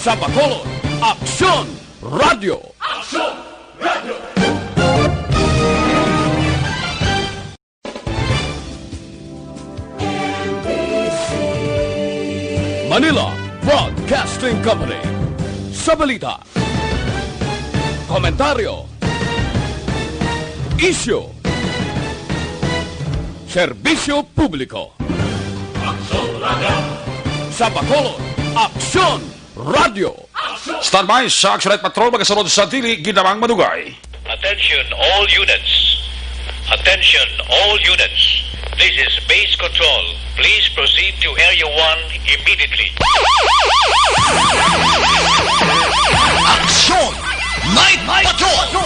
Sa Bacolod, Aksyon Radio. Aksyon Radio. Manila Broadcasting Company. Sa balita, komentaryo, isyu, serbisyo publiko. Aksyon Radio. Sa Bacolod, Aksyon Radio. Standby sa Action Light Patrol magasunod sa dili ginamang madugay. Attention all units. Attention all units. This is base control. Please proceed to Area 1 immediately. Aksyon! Night Patrol!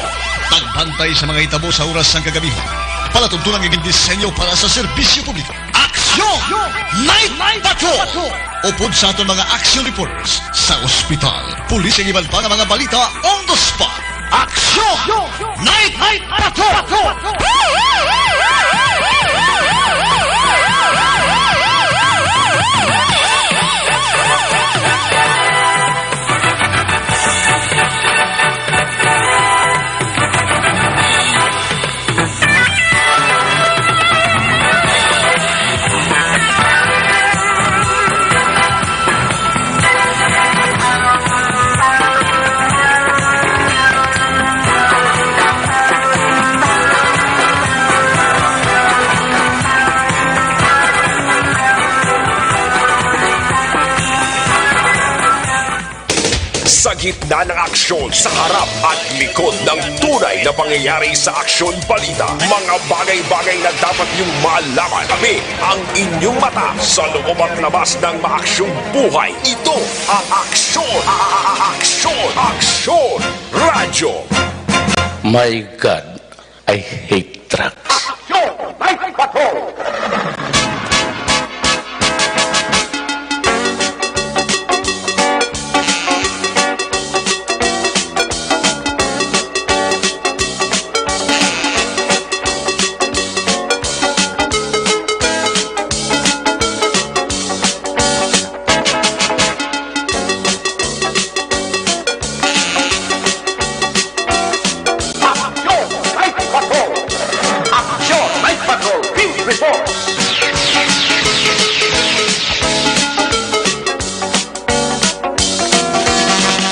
Tagbantay sa mga hitabo sa oras ng kagabihan. Palatuntunang iging disenyo para sa serbisyo publiko. Aksyon! Night Patrol! Upod sa aton mga action reporters sa ospital, pulis ang iban pa ng mga balita on the spot. Aksyon! Night Patrol! Sa gitna ng aksyon, sa harap at likod ng tunay na pangyayari sa aksyon balita, mga bagay-bagay na dapat niyong malaman. Kami ang inyong mata sa loob at labas ng maaksyong buhay. Ito ang Aksyon! Aksyon Radio! My God, I hate trucks. Aksyon! Night Patrol!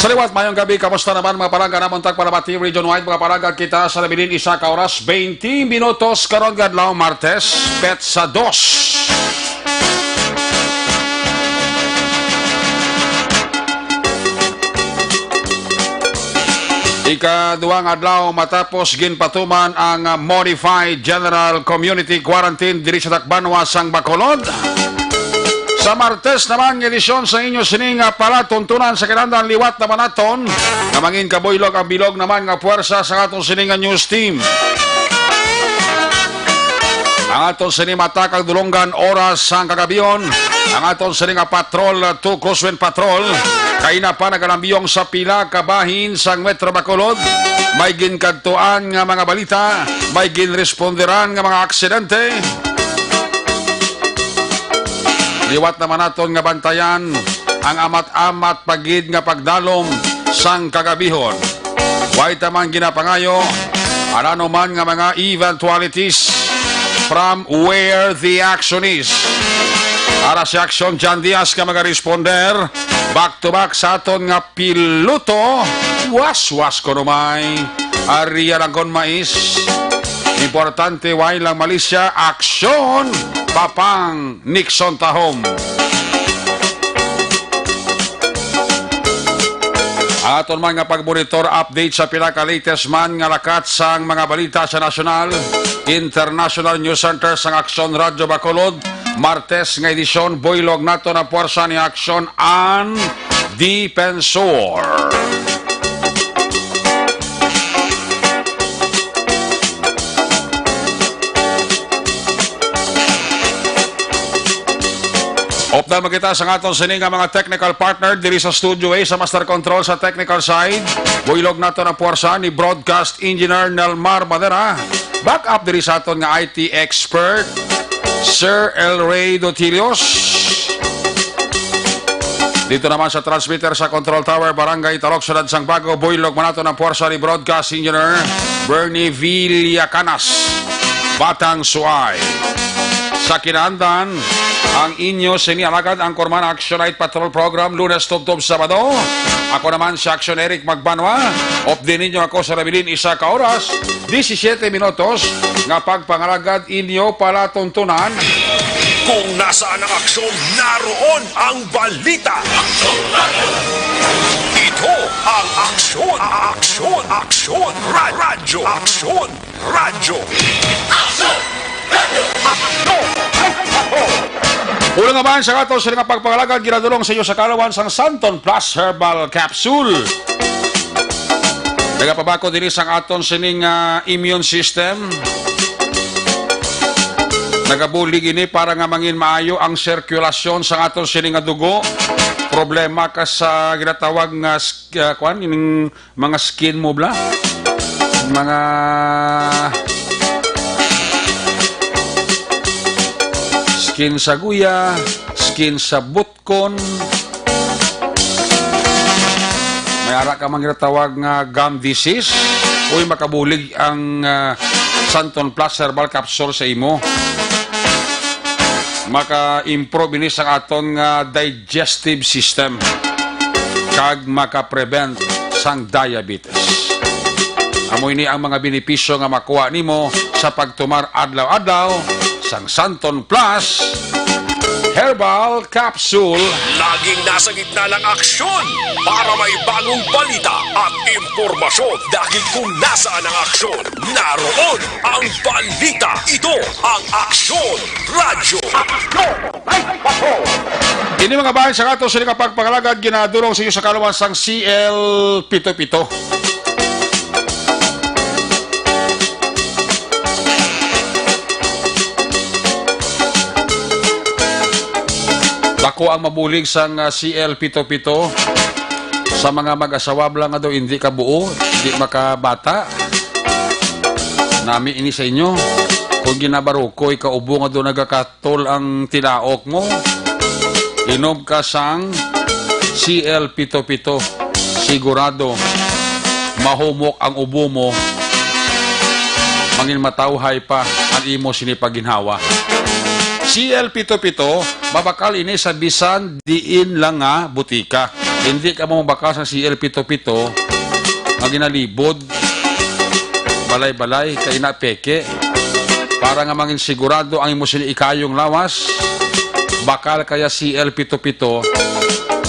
Saliwat, mayong gabi, kamusta naman mga paraga namon tagparabati region-wide mga paraga kita sa labinin isa ka oras 20 minutos karon gadlaw Martes, petsa 2. Ikaduhang adlaw matapos ginpatuman ang Modified General Community Quarantine diri sa Tacbanwa sang Bacolod. Sa Martes naman, edisyon sa inyo sining palatuntunan sa kinandang liwat naman naton na mangin kabuylog ang bilog naman nga puwersa sa atong siningan news team. Ang atong sining matakang dulonggan oras sang kagabiyon, ang atong sining patrol to Crosswind Patrol, kay na pa nagalambiyong sa pila kabahin sang Metro Bacolod, may ginkadtuan nga mga balita, may ginresponderan nga mga aksidente. Liwat naman naton nga bantayan ang amat-amat pagid nga pagdalom sang kagabihon. Way tamang ginapangayo ano man nga mga eventualities from where the action is. Ara si Aksyon Jan Diaz nga mga responder back to back sa aton nga piloto was ko numay Aria Langon Mais. Importante way lang Malaysia aksyon Papang Nixon Tahom. Aton man nga pag-monitor update sa pinaka-latest man nga lakat sang mga balita sa national, international news center sang Aksyon Radio Bacolod. Martes nga edisyon, buylog nato na puwersa ni Aksyon ang Defensor. Opdal magkita sa aton sining mga technical partner diri sa Studio A sa Master Control sa technical side. Buylog nato na puwersa ni Broadcast Engineer Nelmar Madera. Back up diri sa aton nga IT expert Sir El Rey Dotilios. Dito naman sa transmitter sa Control Tower, Barangay Talok, Syudad Sangbago, Builog, Manato ng Puwersa ni Broadcast Engineer Bernie Villacanas, Batang Suay. Sa kinaandan, ang inyo sinialagad ang Korman Action Night Patrol Program, Lunes, Tubtob, Sabado. Ako naman si Action Eric Magbanwa. Off din ninyo ako sa Rabilin, isa ka oras, 17 minutos, nga pagpangalagad inyo para tuntunan. Kung nasaan ang aksyon, naroon ang balita. Ito ang aksyon, aksyon, aksyon, radyo, aksyon, radyo. Ulang naman sa kato sa nga pagpangalagad, ginadulong sa iyo sa kalawan sang Santon Plus Herbal Capsule. Nagapabako din sang aton sining immune system. Nagabulig ini para nga mangin maayo ang sirkulasyon sa aton sining nga dugo. Problema ka sa ginatawag nga ining mga skin mo bla. Mga skin sa guya, skin sa butkon. May ara ka mang ginatawag nga gum disease. Uy, makabulig ang Santon Plus Herbal Capsule sa imo. Maka-improve ini sa aton nga digestive system. Kag maka-prevent sang diabetes. Amo ini ang mga benepisyo nga makuha nimo sa pagtumar adlaw-adlaw sang Santon Plus Herbal Capsule. Laging nasa gitna ng aksyon para may bagong balita at impormasyon. Dahil kung nasaan ang aksyon, naroon ang balita. Ito ang Aksyon Radyo. Ini mga bahay sa kato sa pagpangalagad, ginadulong sa iyo sa kalawan sang CL77. Dako ang mabulig sang CL77 sa mga mag-asawa lang nga daw hindi ka buo, hindi makabata. Nami ini sa inyo. Kung ginabarukoy ka ubo nga doon nagakatol ang tinaok mo, inom ka sang CL77. Sigurado mahumok ang ubo mo, mangin matawhay pa ang imo sinipaginhawa. CL77, mabakal ini sa bisan diin lang nga butika. Hindi ka mo mabakal sa CL77 nga ginalibod, balay-balay, kay na peke. Para nga mangin sigurado ang imo ikayong lawas, bakal kaya CL77,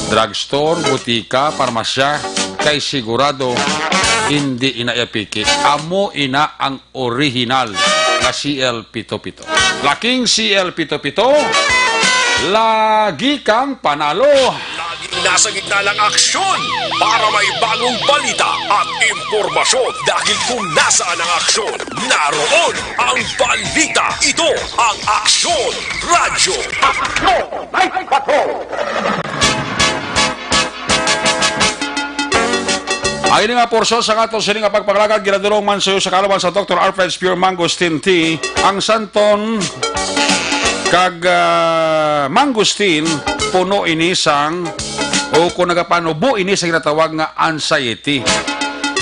drugstore, butika, parmasya, kay sigurado hindi inaepike. Amo ina ang original na CL77. Laking CL77, lagi kang panalo. Laging nasa gitna ng aksyon para may bagong balita at impormasyon. Dahil kung nasaan ang aksyon, naroon ang balita. Ito ang Aksyon Radyo. Ay nga porsyon sa kato sa nga pagpaglagad, ginadulong man sa iyo sa kalawan sa Dr. Alfred's Pure Mangosteen Tea, ang Santon kag mangosteen puno ini sang o kung nagapanubo ini sa ginatawag nga anxiety.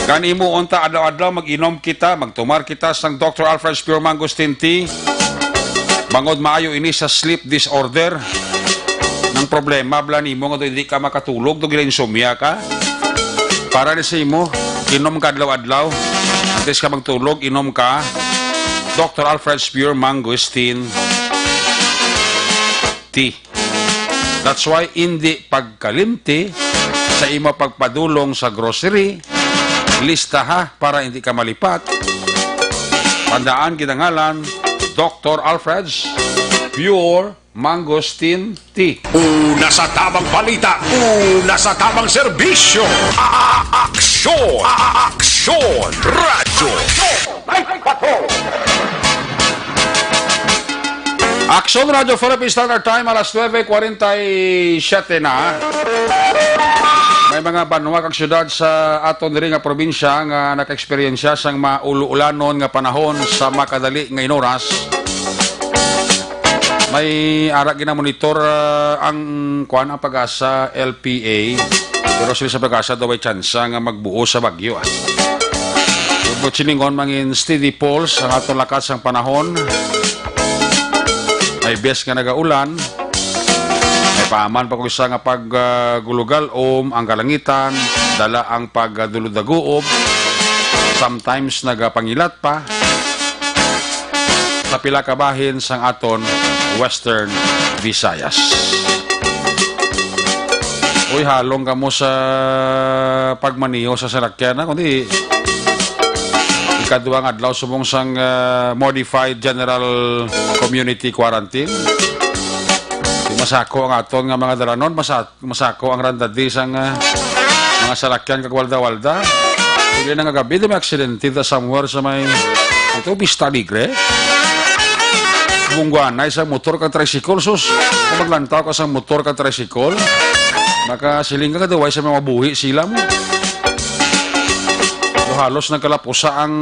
Kanimo unta adlaw-adlaw mag-inom kita, magtumar kita sang Dr. Alfred's Pure Mangosteen Tea. Bangod maayo ini sa sleep disorder. Nang problema bla nimo nga hindi ka makatulog, do gila insomnia ka. Para ni sa imo, inom ka adlaw-adlaw. Antes ka magtulog, inom ka Dr. Alfred's Pure Mangosteen Tea. That's why hindi pagkalimti sa imo pagpadulong sa grocery, lista ha para hindi ka malipat. Tandaan kinangalan, Dr. Alfred's Pure Mangosteen Tea. Una sa tamang balita, una sa tamang serbisyo. Aksyon! Aksyon! Radyo! Aksyon Radio Philippine Standard Time, alas 9:47 na. May mga banwa kag syudad sa aton diri nga probinsya nga naka-eksperyensya sang maulu-ulanon nga panahon sa makadali nga oras. may ara ginamonitor ang kuan ang Pag-asa LPA, pero sila sa Pag-asa daw ay tsansa nga magbuo sa bagyo. But siningon mangin steady pulse ang atong lakas ang panahon. May bes nga nagaulan. May paaman pa ko isa nga paggulugal ang kalangitan, dala ang pagduludaguob. Sometimes nagapangilat pa. Sa pila ka bahin sang aton Western Visayas. Uy, halong ka mo sa pagmaniho sa salakyan, kundi ikaduang adlaw subong sang modified general community quarantine. Masako ang aton nga mga dalanon, masako ang randadi sang mga salakyan kagwalda-walda. Hindi na nga gabi, may aksidente somewhere sa may ito, Vista Alegre. Bungguanay sa motor kag tricycle, sus. Kung maglantaw ka sa motor kag tricycle, makasiling ka kadaway sa mga buhi sila mo. So, halos nagkalapusa ang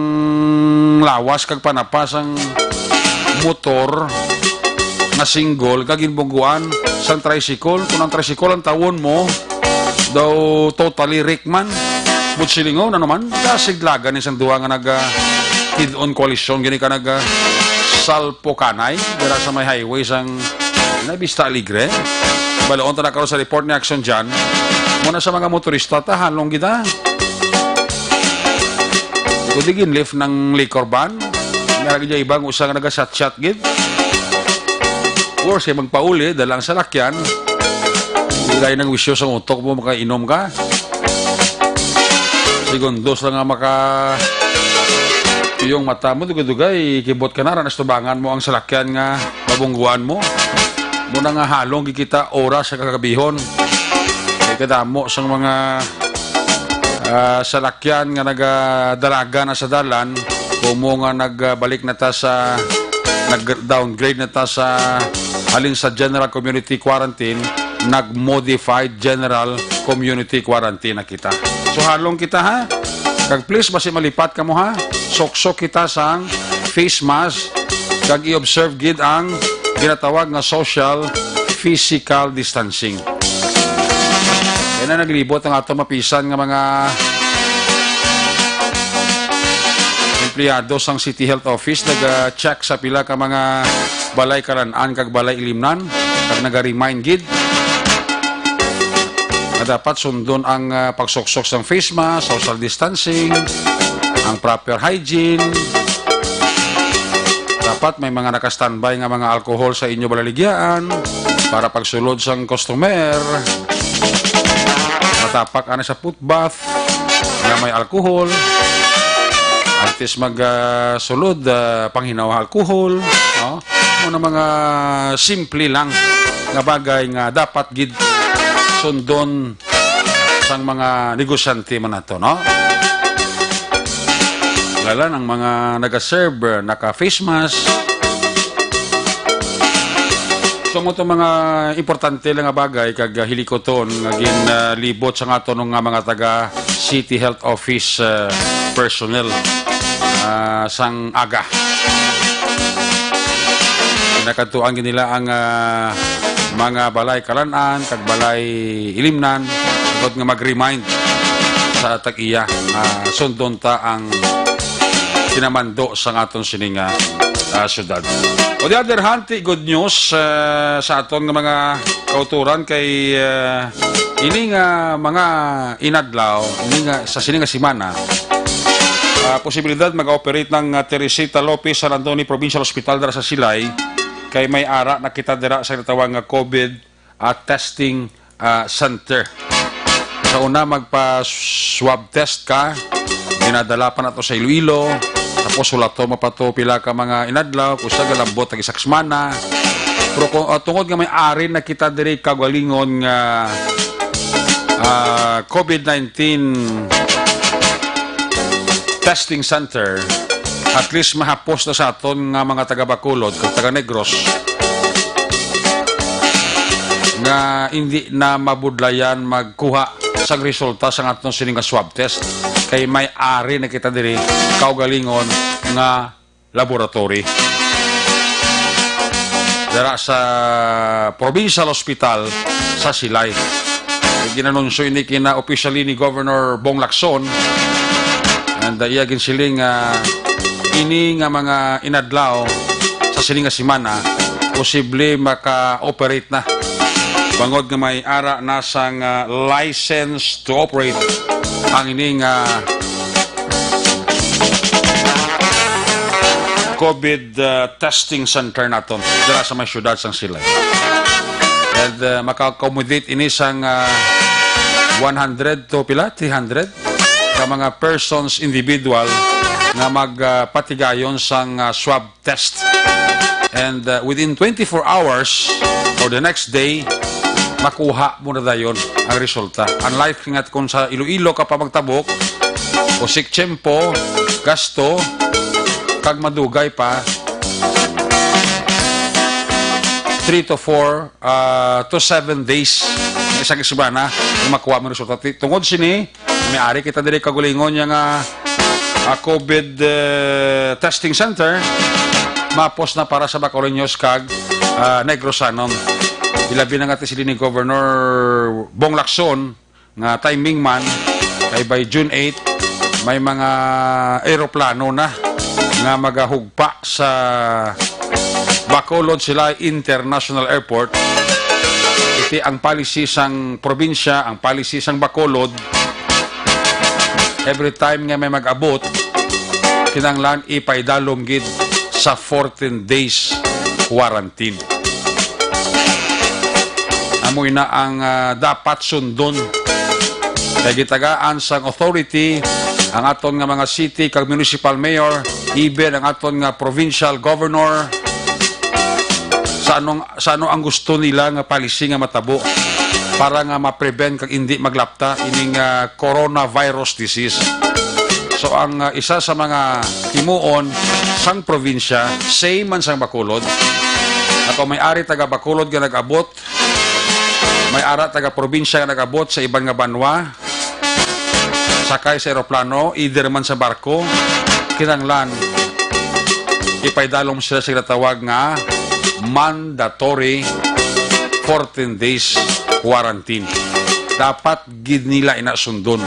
lawas kag panapas ang motor na single kag inbungguan sa tricycle. Kung ang tricycle ang tawon mo, daw totally wreck man. Butsilingon, ano man, kasiglagan isang duwa nga head-on collision, gini ka salpo kanay, dira sa may highway sang Vista Alegre. Baloon ta na karon sa report ni Action dyan. Muna sa mga motorista, tahanlong kita. Ito digin lift ng liquor ban. Naragi dyan ibang usang nagasat-shot gid. Or siya magpauli, dalang sa lakyan. Ilay ng wisyo sa utok mo, makainom ka. Segundos lang nga yung mata mo, dugay-dugay, kibot ka na, ranastubangan mo ang salakyan nga mabungguan mo. Muna nga halong gikita oras sa kakabihon. Kaya kadamo sa mga salakyan nga nagadalaga na sa dalan, kumo nga nagbalik na ta sa, nag-downgrade na ta sa halin sa General Community Quarantine, nag-modified General Community Quarantine na kita. So halong kita ha, kag please basi malipat ka mo ha, sok-sok kita sang face mask, kag i-observe gid ang ginatawag nga social physical distancing. Kaya na naglibot ang ato mapisan nga mga empleyado sang City Health Office, nag-check sa pila ka mga balay karan-an kag balay ilimnan, kag naga-remind gid na dapat sundon ang pagsoksok ng face mask, social distancing, ang proper hygiene. Dapat may mga naka-standby nga mga alcohol sa inyo balaligyan para pagsulod sang customer. Matapak ana sa foot bath na may alcohol. Antes magsulod panghinaw alcohol. No? Muna mga simple lang nga bagay nga dapat gid sundon sang mga negosyante man nato, no? Lala ng mga nag-serve, naka-face mask. So mo mga importante lang nga bagay kag hilikoton nga ginlibot sa nga nga mga taga City Health Office personnel sang aga. Nakatuan nila ang mga balay kalanan kag balay ilimnan tungod nga mag-remind sa tag-iya sundon ta ang kinamando sa aton sininga syudad. On the other hand, good news sa aton nga mga kauturan kay ini nga mga inadlaw, ini nga sa sininga simana, posibilidad mag-operate ng Teresita Lopez San Antonio Provincial Hospital dara sa Silay kay may ara na kita dira sa tawag nga COVID testing center. Sa una magpa-swab test ka, dinadala pa na to sa Iloilo, tapos wala to mapato pila ka mga inadlaw, kusa galambot ang isaksmana. Pero kung tungod nga may ari na kita diri kagalingon nga COVID-19 testing center, at least mahapos na sa aton nga mga taga-Bacolod kag taga-Negros nga hindi na mabudlayan magkuha sa resulta sa aton sining nga swab test kay may ari na kita diri kaugalingon nga laboratory. dara sa provincial hospital sa Silay. Ginanunsyo ini kina officially ni Governor Bong Lacson, and iya ginsiling ini nga mga inadlaw sa sining nga semana posible maka-operate na. Bangod nga may ara na sang license to operate ang ining COVID testing center naton dira sa may syudad sang Silay. And maka-accommodate ini sang 100 to pila 300 ka mga persons individual nga magpatigayon sang swab test. And within 24 hours or the next day, makuha mo na dayon ang resulta. Unlike nga kung sa Iloilo ka pa magtabok, o siksyempo, gasto, kag madugay pa, 3 to 4 to 7 days isang isibana makuha mo resulta. Tungod sini, may-ari kita diri kagulingon yung COVID testing center, mapos na para sa Bacolod kag Negros Sanon. Ilabi na nga sila ni Governor Bong Lacson nga timing man kay by June 8 may mga aeroplano na nga magahugpa sa Bacolod sila International Airport. Iti ang policy sang probinsya, ang policy sang Bacolod, every time nga may mag-abot, kinanglan ipaidalom gid sa 14 days quarantine. Amoy na ang dapat sundon. Kaya gitagaan sang authority, ang aton nga mga city kag municipal mayor, even ang aton nga provincial governor, sa ano ang gusto nila nga policy nga matabo para nga ma-prevent kag hindi maglapta ining coronavirus disease. So ang isa sa mga himuon sang probinsya, same man sang Bacolod, ato may-ari taga Bacolod nga nag-abot, may-ara taga probinsya nga nag-abot sa ibang nga banwa, sakay sa aeroplano, either man sa barko, kinanglan ipaidalom sila sa tawag nga mandatory 14 days quarantine. Dapat gid nila inasundon.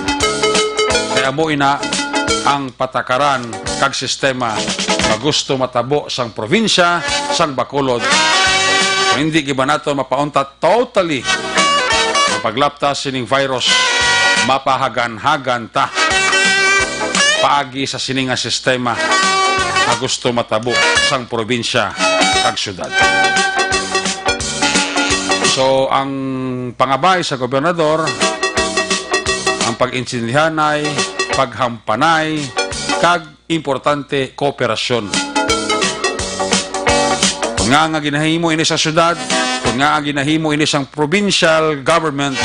Kaya mo ina ang patakaran kag sistema na gusto matabo sang probinsya, sang Bacolod. Kung hindi giba nato mapaunta totally mapaglapta sining virus, mapahagan-hagan ta paagi sa sining nga sistema na gusto matabo sang probinsya kag syudad. So, ang pangabay sa gobernador, ang pag-insindihanay, paghampanay, kag importante kooperasyon. Kung nga ginahimo ini sa syudad, kung nga ginahimo ini sang provincial government,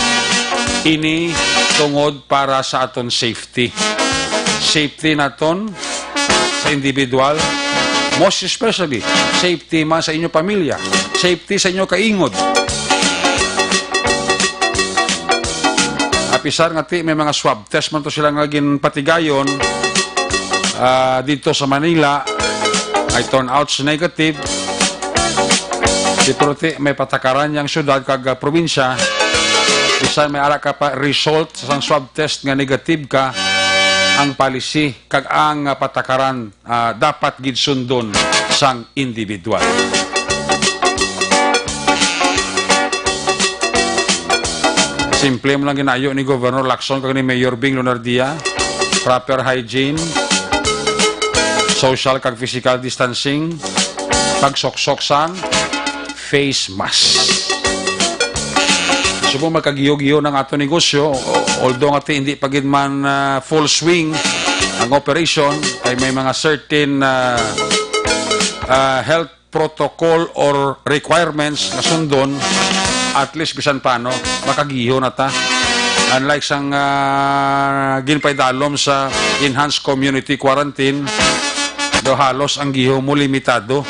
ini tungod para sa aton safety. Safety naton sa individual, most especially, safety man sa inyo pamilya, safety sa inyo kaingod. Apisar nga ti, may mga swab test man to sila nga ginpatigayon dito sa Manila, ay turn out sa negative. Dito ti, may patakaran yang syudad kag probinsya, bisan may ara ka pa result sa swab test nga negative ka, ang policy kag ang patakaran dapat gid sundon sang individual. Simple mo lang ginayo ni Governor Lacson kag ni Mayor Bing Lunardia, proper hygiene, social kag physical distancing, pagsoksoksan, face mask. Subong magkagiyo-giyo ng ato negosyo, although nga hindi pagid man full swing ang operation, ay may mga certain health protocol or requirements na sundon, at least bisan paano, makagiyo na ta. Unlike sang ginpaidalom sa enhanced community quarantine, do halos ang giho mo limitado.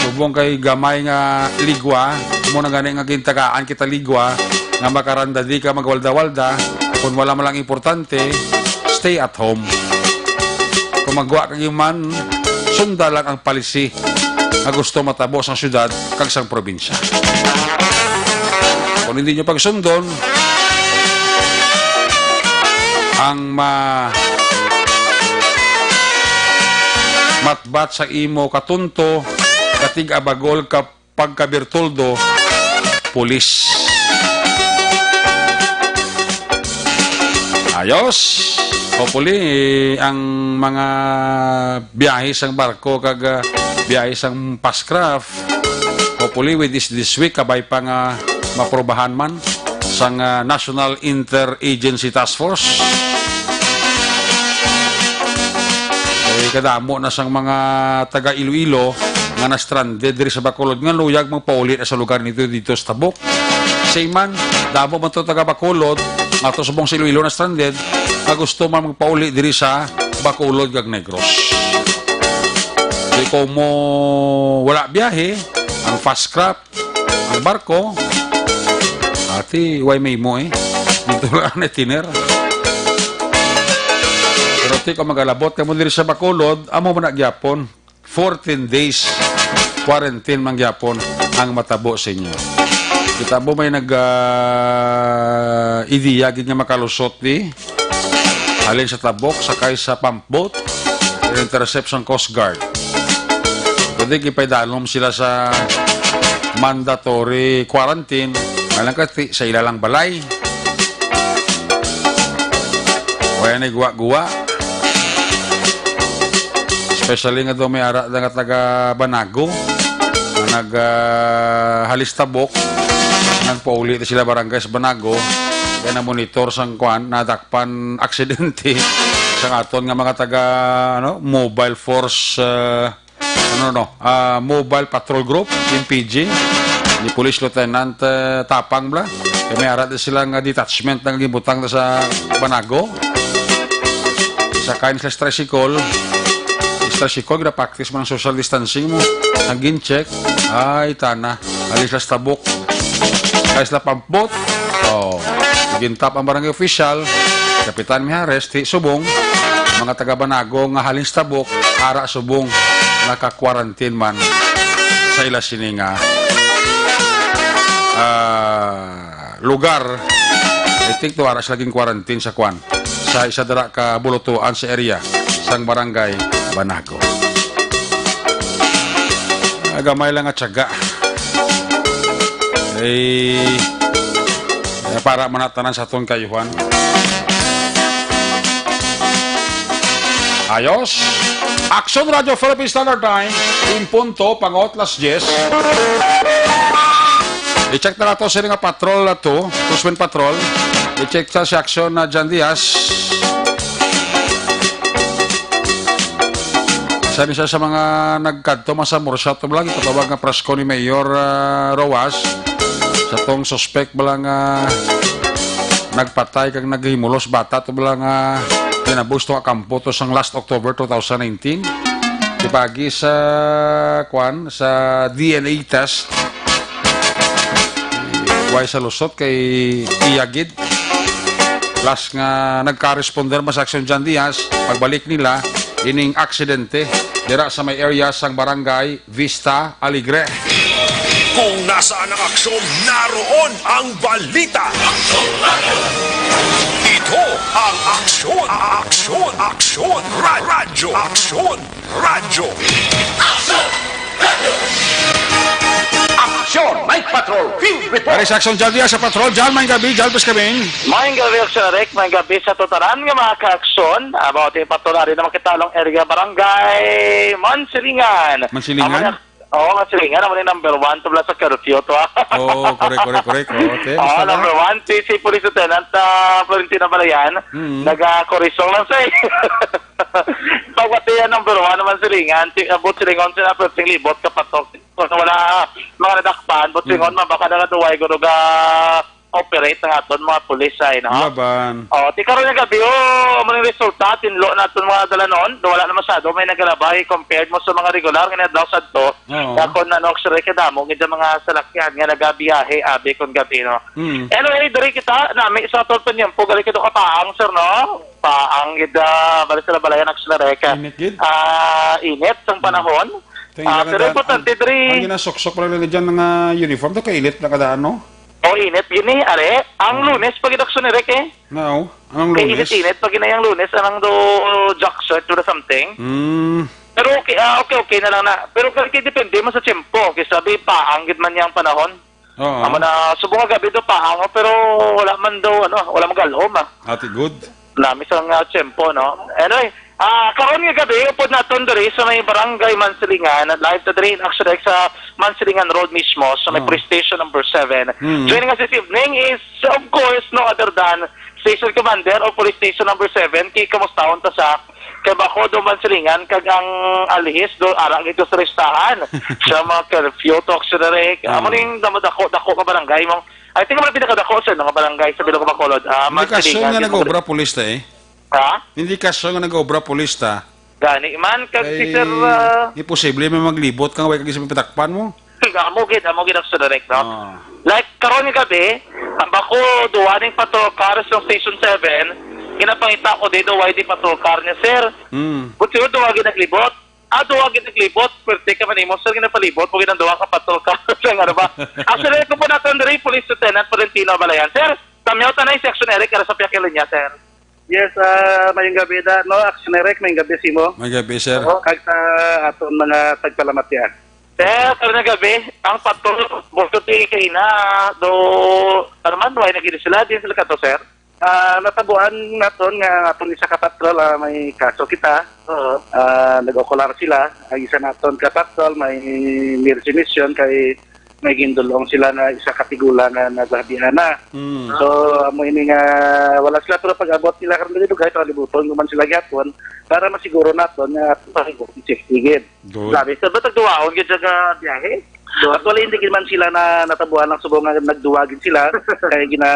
Subong kay gamay nga ligwa, muna gani nga gintagaan kita ligwa, nga makaranda di ka magwalda-walda, kung wala man lang importante, stay at home. Kung magwa kang man, sunda lang ang policy nga gusto matabo sang syudad kag sang probinsya. Kung hindi nyo pagsundon, ang matbat sa imo katunto, katig abagol kapag kabirtuldo, pulis. Ayos! Hopefully, ang mga biyahe sang barko kag biyahe sang pascraft, hopefully with this week kabay pa nga maprobahan man sang National Interagency Task Force. Kadamo na sang mga taga Iloilo nga na-stranded diri sa Bacolod nga luyag magpaulit sa lugar nito dito sa Tabuk. Same man, damo man to taga Bacolod nga to subong sa Iloilo na stranded nga gusto man magpauli diri sa Bacolod kag Negros. So kung mo wala biyahe, ang fast craft, ang barko, ati way may mo dito lang na tiner. Pero ti kung magalabot ka mo diri sa Bacolod, amo man nagyapon 14 days quarantine man gyapon ang matabo sa inyo. Kita mo may ideya gid nga makalusot di alin sa Tabok sakay sa pump boat interception Coast Guard. Pwede kipaydalom sila sa mandatory quarantine alang kati sa ilalang balay. Waya na guwa-guwa. Especially nga daw may ara nga taga Banago na halis Tabok nagpauli sila barangay sa Banago kaya na monitor sang kwan nadakpan aksidente sa aton nga mga taga Mobile Force Mobile Patrol Group MPG ni Police Lieutenant Tapang bla kaya may ara sila nga detachment nga gibutang sa Banago sa kain sa tricycle gra-practice mo ng social distancing mo. Ang gin-check, ay, tana. Alis sa Tabuk. Alis na pampot. Gintap ang barangay official. Kapitan Mihares, subong. Mga taga-Banago nga halin sa Tabuk, ara subong. Naka-quarantine man sa ila sininga. Lugar. I think to ara laging quarantine sa kwan. Sa isa dara ka bulutuan sa area sang barangay Banago. Agamay lang at tiyaga. Para manatanan sa atong kayuhan. Ayos. Action Radio Philippine Standard Time. Impunto, pangot, las 10. I-check na nato sila nga patrol na to. Kuswin Patrol. I-check sa si Action na Jan Diaz. Sabi siya sa mga nagkadto masamor siya ito lang ipatawag nga prasko ni Mayor Roas sa tong suspect balang nagpatay kag naghimulos bata ito balang tinabos ito kampo to sang last October 2019 ipagi sa sa DNA test way sa lusot kay Iyagid plus nga nagka-responder mas Action Jan Diaz pagbalik nila ining aksidente dira sa may area sang barangay Vista Alegre. Kung nasaan ang aksyon, naroon ang balita. Ito ang aksyon, aksyon, radyo, aksyon, radyo. Aksyon, Night Patrol, Field Report. Pare sa Action Jan Diaz sa patrol, Jan, may gabi, Jan, pas kaming. May gabi, Action Rek, may gabi sa tutaran nga mga ka-aksyon. About yung patulari na makitalong area barangay Mansilingan. Mansilingan? Oo, Mansilingan. Naman yung number 1 tubla sa curfew to. Correct. Number 1, si Police Lieutenant Florentina Balayan. Nag-korisong lang sa'yo. Pagpatiyan number 1 naman Silingan, abot Silingon sila pwedeng libot kapatok. Kung wala mga nadakpan, but Silingon baka nagatuway ko operate ng aton mga pulis ay no. Laban. Ti karon nga gabi mga resulta tinlo naton mga dalanon, wala na masyado may nagalabay compared mo sa mga regular nga daw sadto. Kon na X-ray kada mo gid mga salakyan nga nagabiyahe abi kon gabi no. Anyway, diri kita nami sa tol panyempo gali kito ka paang sir no. Paang gid bali sila balayan X-ray ka. Init sang panahon. Pero importante Ang diri, ginasuksok pa lang dyan ng uniform, to kailit na kadaan, no? init yun are. Ang Lunes pag inaksyon ni Rick No, anong Kay lunes? init-init pag inayang Lunes anang do jack shirt or something. Pero okay na lang na. Pero kaya depende mo sa tiyempo. Kasi sabi paang gid man yang panahon. Oo. Amo na subong gabi do paang pero wala man daw wala magalhom Ati good. Nami sa nga tiyempo no. Anyway, karon nga gabi upod naton diri sa may barangay Mansilingan at live to diri in action sa Mansilingan Road mismo sa may police station number 7. Joining us this evening is of course no other than Station Commander o Police Station number 7 kay kamustahon ta sa kay bako do Mansilingan kag ang alihis do ara gito sa restahan sa mga curfew talk sa diri amo ning dako ka barangay mo. I think man pinakadako sa mga barangay sa Bilog Bacolod. Hindi kasyo nga nag-obra polis ta eh. Ha? Hindi kasyo nga nag-obra polis ta. Gani man kag si Sir Imposible may maglibot kang way kag isang pitakpan mo. amo gid ako sa direct no. Ah. Like karon nga gabi, ang bako duwaning patrol cars ng Station 7, ginapangita ko dito why di patrol car niya sir. Buti duwagi naglibot. Duwagi naglibot, pwerte ka man mo sir ginapalibot, pag ginanduwa ka patrol car sa nga ba. Actually ko po naton diri Police Lieutenant Valentino Balayan sir. Tamyaw tanay section Eric para sa piakil niya sir. Yes, mayong gabi da, no, Action Eric, mayong gabi simo. May gabi sir. Kag sa aton mga tagpalamat yan. Sir, karong gabi, ang patrol, buti kay na, do, man, why nagiging sila, din sila kato, sir? Natabuan naton nga aton isa ka patrol, may kaso kita. Nag-okular sila. Ang isa naton ka patrol, may emergency mission kay may gindulong sila na isa katigulan na naglabihan na. So, amo ini nga wala sila pero pag-abot nila karon dito kahit libuton guman sila gyapon para masiguro naton nga pahigop safety gid. Sabi, sir, ba tagduwaon gid sa biyahe? Actually, hindi man sila na natabuhan ng subong nga nagduwagin sila kaya gina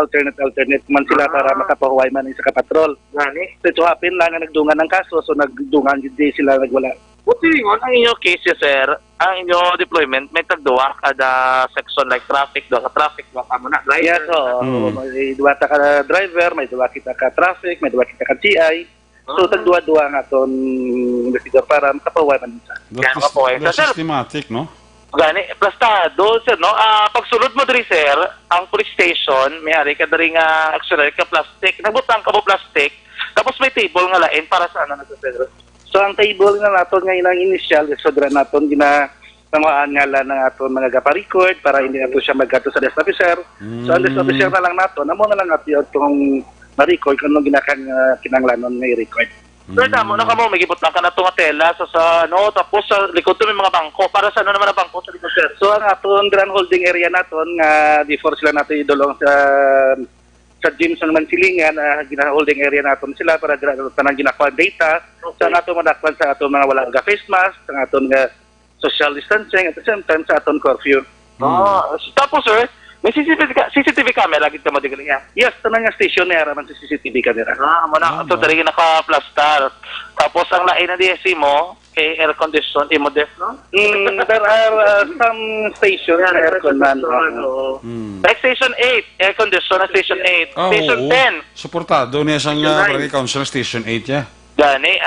alternate man sila para makapahuway man sa kapatrol. Gani? So happen lang nga nagdungan ng kaso so nagdungan gid sila nagwala. Buti yun, ang inyo case, sir, ang inyo deployment, may tagduwa kada section like traffic, do ka traffic, do ka mo na, right? Yes, so may duwa ta ka driver, may duwa kita ka traffic, may duwa kita ka CI. So tagduwa-duwa nga ton investigador para makapahuway man sa. Yan nga po, sir. Systematic, no? Gani, plastado, sir, no? Pagsulod mo diri, sir, ang police station, may ari ka diri nga actually ka plastic, nagbutang ka mo plastic, tapos may table nga lain para sa ano na sa sir. So ang table nga naton nga ilang initial isodra naton gina panguhaan ngalan ng aton mga gapa-record para hindi nato siya magkato sa desk officer. So ang desk officer na lang naton, amo na lang ato itong ma-record kung ginakang kinanglanon may record. Sir, damo na ka mo, may gibutang ka na itong tela sa ano, tapos sa likod to may mga bangko. Para sa ano naman ang bangko sa likod, sir? So ang aton grand holding area naton nga before sila nato idulong sa gym sa Mansilingan, gina-holding area naton sila para tanang ginakuha data sa aton madakpan sa aton mga wala ga face mask, sa aton nga social distancing at the same time sa aton curfew. Tapos, sir, may CCTV camera gid ka mo digli niya. Yes, tanang nga station na man sa CCTV camera. Amo na ito diri naka-plastar. Tapos ang lain na DSC mo kay air condition imo def, no? There are some stations na aircon man. Like Station 8, air condition na Station 8. Station 10. Suportado niya sa Barangay Council Station 8, ya. Gani,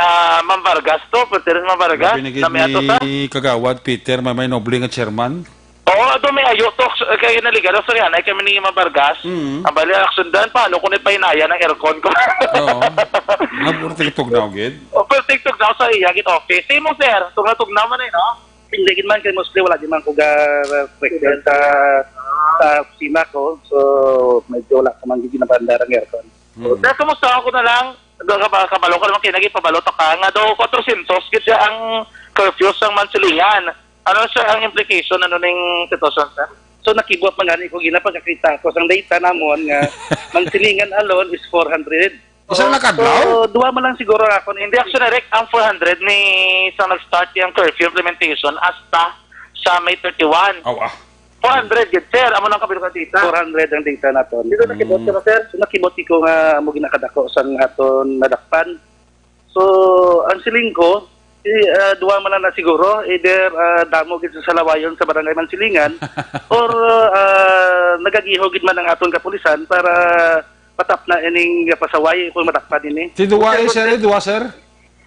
Ma'am Vargas to, pwede rin Ma'am Vargas. Pinigid Nami ato sa? ni Kagawad Peter, may noble nga chairman. Oo, do may ayo to kay naligado sa yan ay kami ni Ma'am Vargas. Ang bali action dan paano ko ni painaya ng aircon ko. Oo. Naburtig tugnaw gid. O pero TikTok daw sa iya git office. Same mo sir, tugnaw man eh no. Hindi gid man kay mostly wala di man ko ga resident sa opisina ko. So medyo wala ka man gid na bandar ang aircon. Dahil kumusta ako na lang, kabalo ko naman kinagi pabalo ka nga daw 400 gid ang curfew sa Mansilingan. Ano siya ang implication ano ning sitwasyon sir? So nakibot man gani ko ginapagkakita ko sang data namon nga Mansilingan alone is 400. Isang So nakadlaw? duwa man lang siguro ako Hindi actually direct ang 400 ni sa nag-start yung curfew implementation hasta sa May 31. 400 gid sir, amo nang kabilo ka dita. 400 ang data naton. Dito nakibot ka sir? So nakibot ko nga amo ginakadako sang aton nadakpan. So ang siling ko duwa man na siguro either damo gid sa Salawayon sa Barangay Mansilingan or nagagihogid man ang aton kapulisan para patap na ining pasaway kung madakpan ini. Ti duwa sir, duwa sir.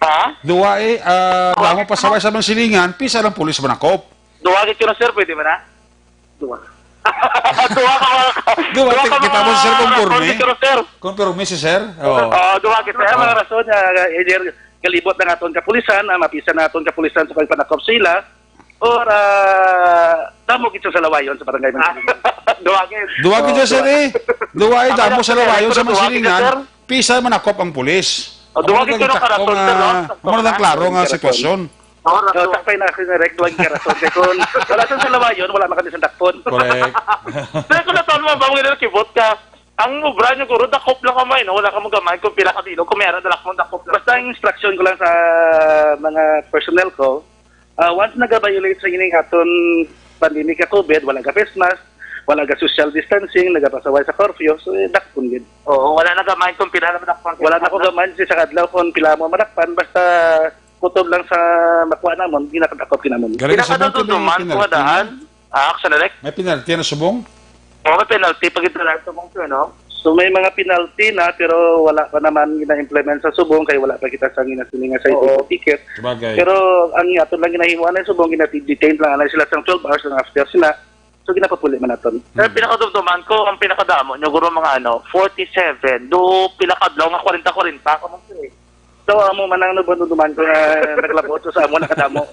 Ha? Duwa damo pasaway sa mga silingan, pisa lang pulis manakop. Duwa gid ko na sir, pwede ba na? Duwa. Duwa ka Duwa, kita mo, sir, conforme. Sir. Konfirme si sir. Duwa kita. Kaya mga rason nga kalibot na aton kapulisan, mapisa na aton kapulisan sa pagpanakop sila, or damo gito sa lawayon sa barangay man. Duwa gid sir Duwa damo sa lawayon sa mga Duwa, sir. silingan, pisa manakop ang pulis. Duwa gid ko na karason sir. Mo na klaro nga sitwasyon. Takpay na direct duwag ka rason. Kaya kung wala sa lawayon, wala makandi sa dakpon. Correct. Pero kung naton mo, ba mo ganun kibot ka, ang ubra nyo guro, dakop lang kamay, no? Wala ka mong gamay kung pila ka dito, kung meron, dalak mo dakop lang. Basta ang instruction ko lang sa mga personnel ko, once nag-violate sa ining aton pandemic ka COVID, wala ka face mask, wala ka social distancing, nagapasaway sa curfew, so dakpon din. Oo, wala na gamay kung pila na madakpan. Wala na ko gaman sa kadlaw kung pila mo madakpan, basta kutob lang sa makuha namon, di na kadakop kinamon. Galing sa subong Pinakaduduman, kuwadaan, action na May penalty na subong? may penalty pag ito lang ito mong no? So may mga penalty na pero wala pa naman gina-implement sa subong kaya wala pa kita sa ginasilinga sa ito ticket. Sabagay. Pero ang aton lang ginahimuan ng subong gina-detain lang anay sila sa 12 hours lang after sila. So ginapapuli man naton. Pero pinakaduduman ko, ang pinakadamo nyo, guro mga 47, do pinakadlaw nga 40-40, ako mong sir. So amo man ang nabanduduman ko na naglabot so sa amo nakadamo.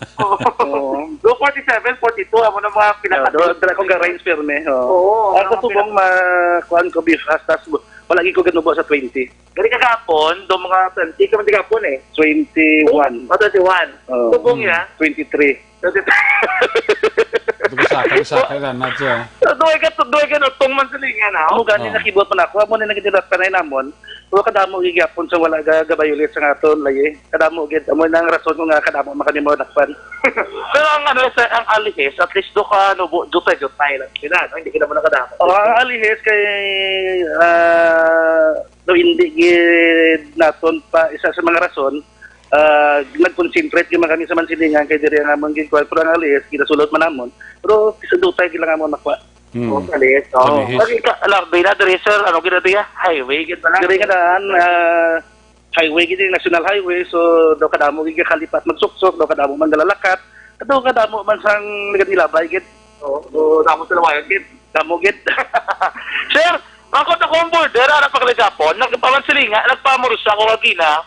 Oo. Do 47, 42, amo na mga pinakadlaw. Dra ko ga range firme. Oo. Ako subong makuan ko beef hasta wala gi ko ganubo sa 20. Gani kagapon, do mga 20 ka man kagapon 21. 21. Subong ya. 23. Sakay lang na siya. Duwe ka no, tong man silingan ha. Amo gani nakibot man ako, amo ni nagidilat panay namon. Pero kadamo gigapon sa wala gabayulit sa aton laye. Kadamo gid amo nang rason ko nga kadamo makanimo dakpan. Pero ang ang alihis, at least do ka no jutay lang sila, no? Hindi ka naman nakadamo. Ang alihis kay do hindi gid naton pa isa sa mga rason nag-concentrate yung mga kami sa mansilingan kay diri nga amon gid ko pero ang alihis kinasulot man namon. Pero isa dutay gid lang amon makwa. Alihis. Lagi ka alarm na diri sir, ano gid diya? Highway gid na. Diri nga daan highway gid national highway so do kadamo gid kalipat magsuksok do kadamo man galalakat do kadamo man sang nagadilabay gid. Oo, damo sila wayan gid. Damo gid. Sir, ako na kong border, na pagkagapon, nagpamansilinga, nagpamurusa ko agina,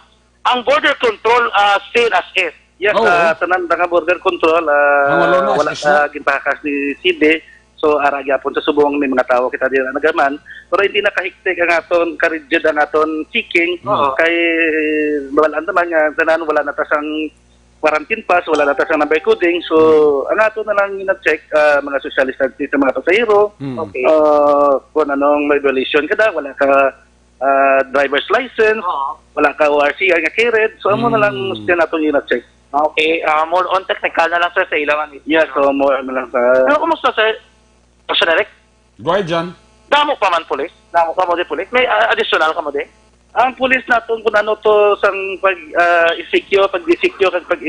ang border control same as is. Yes, tanan nga border control wala ginpakas ni CIDE. So ara gyapon sa subong may mga tawo kita dira nagaman pero hindi nakahiktik ang aton ka-rigid ang aton checking kay wala naman nga tanan wala na tasang quarantine pass wala na tasang number coding so ang aton na lang ina-check mga social distancing sa mga pasahero. Okay. Kung anong may violation kada wala ka driver's license wala ka ORCR nga carried so amo na lang gusto naton ina-check. Okay, more on technical na lang sir sa ilangan. Yes, so more na lang sa Pero kumusta sir? Personalek? Go ahead, John. Damo pa man pulis? Damo ka mo di pulis? May additional ka mo di? ang pulis naton kung ano to sang pag isikyo, pag disikyo, kag pag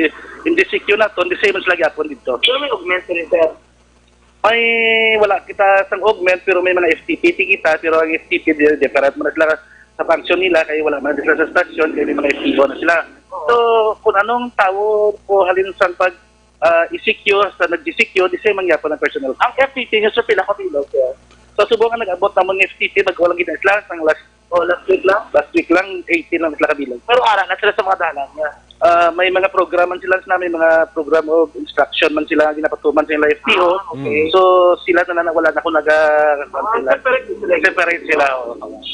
indisikyo naton, the same sila gyapon dito. Pero may augment rin sir. May wala kita sang augment pero may mga FTP kita pero ang FTP different man sila sa function nila kay wala man sila sa station kay may mga FTO na sila. So kung anong tao po halin sang pag isikyo sa nagdisikyo, the same ang gyapon ng personnel. Ang FTP nyo sir pila ka pila sir? So subukan nag-abot namon ng FTP pag walang ginasla sang last week lang. Last week lang 18 lang sila kabilang. Pero ara na sila sa mga dalan niya. May mga programan sila sa namin, mga program of instruction man sila ginapatuman sa nila FTO. Okay. So sila na wala na ko separate sila.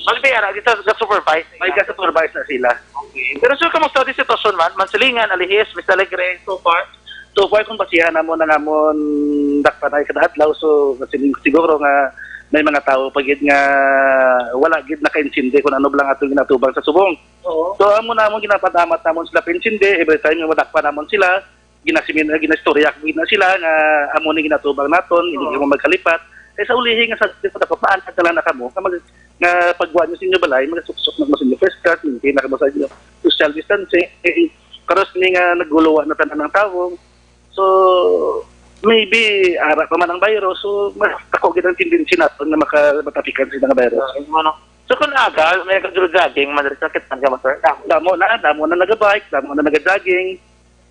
Magbiara dito sa supervise. May supervise na sila. Okay. Pero sir kamusta di sitwasyon man? Mansilingan, Alihis, Mr. Alegre so far? So far kung basihan namon na namon dakpanay kada adlaw so siguro nga may mga tao pagid nga wala gid naka-insinde kung ano lang atong ginatubang sa subong. Oo. So amo namon ginapadamat namon sila pinsinde every time nga madakpan namon sila ginastorya gid na sila nga amo ni ginatubang naton hindi mo magkalipat sa ulihi nga sa pagpapaan at lang na kamo nga pagwa nyo sa inyo balay magsuksok na mo sa inyo first class hindi na kamo sa inyo social distancing karos ni nga naguluwa na tanan ng tao. So maybe ara pa man ang virus so mas ako gid ang tendency naton na matapikan sa nga virus. So kung aga, may nag-jogging, madalas na kita ka motor. Damo na nag-bike, damo na nag-jogging.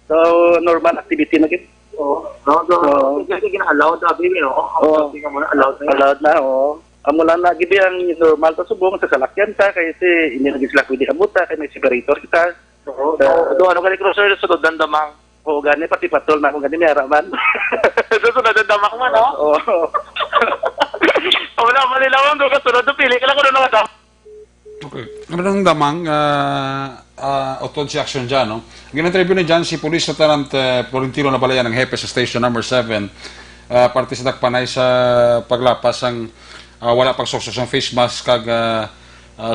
So, normal activity na gid. Oo. No, so, kasi gina-allowed na, baby, no? Oo. Hindi ka muna allowed na. Allowed na, oo. Amo lang na gid ang normal ta subong sa salakyan ta kasi hindi na gid sila pwede abuta kay may separator kita. Oo. Do ano ka ni Cruiser, sunod ng damang. Oo, gani pati patrol na ako gani may araman. Sunod ng damang mo, no? Oo. Wala, malilawan doon ka sunod. Pili ka lang kung ano nakadam. Okay. Ano damang otod si action dyan, no? Ginantribune dyan si Police Lieutenant Florentino Nabalayan, ng hepe sa station number 7. Parte sa dakpanay sa paglapas ang wala pag suksos ng face mask kag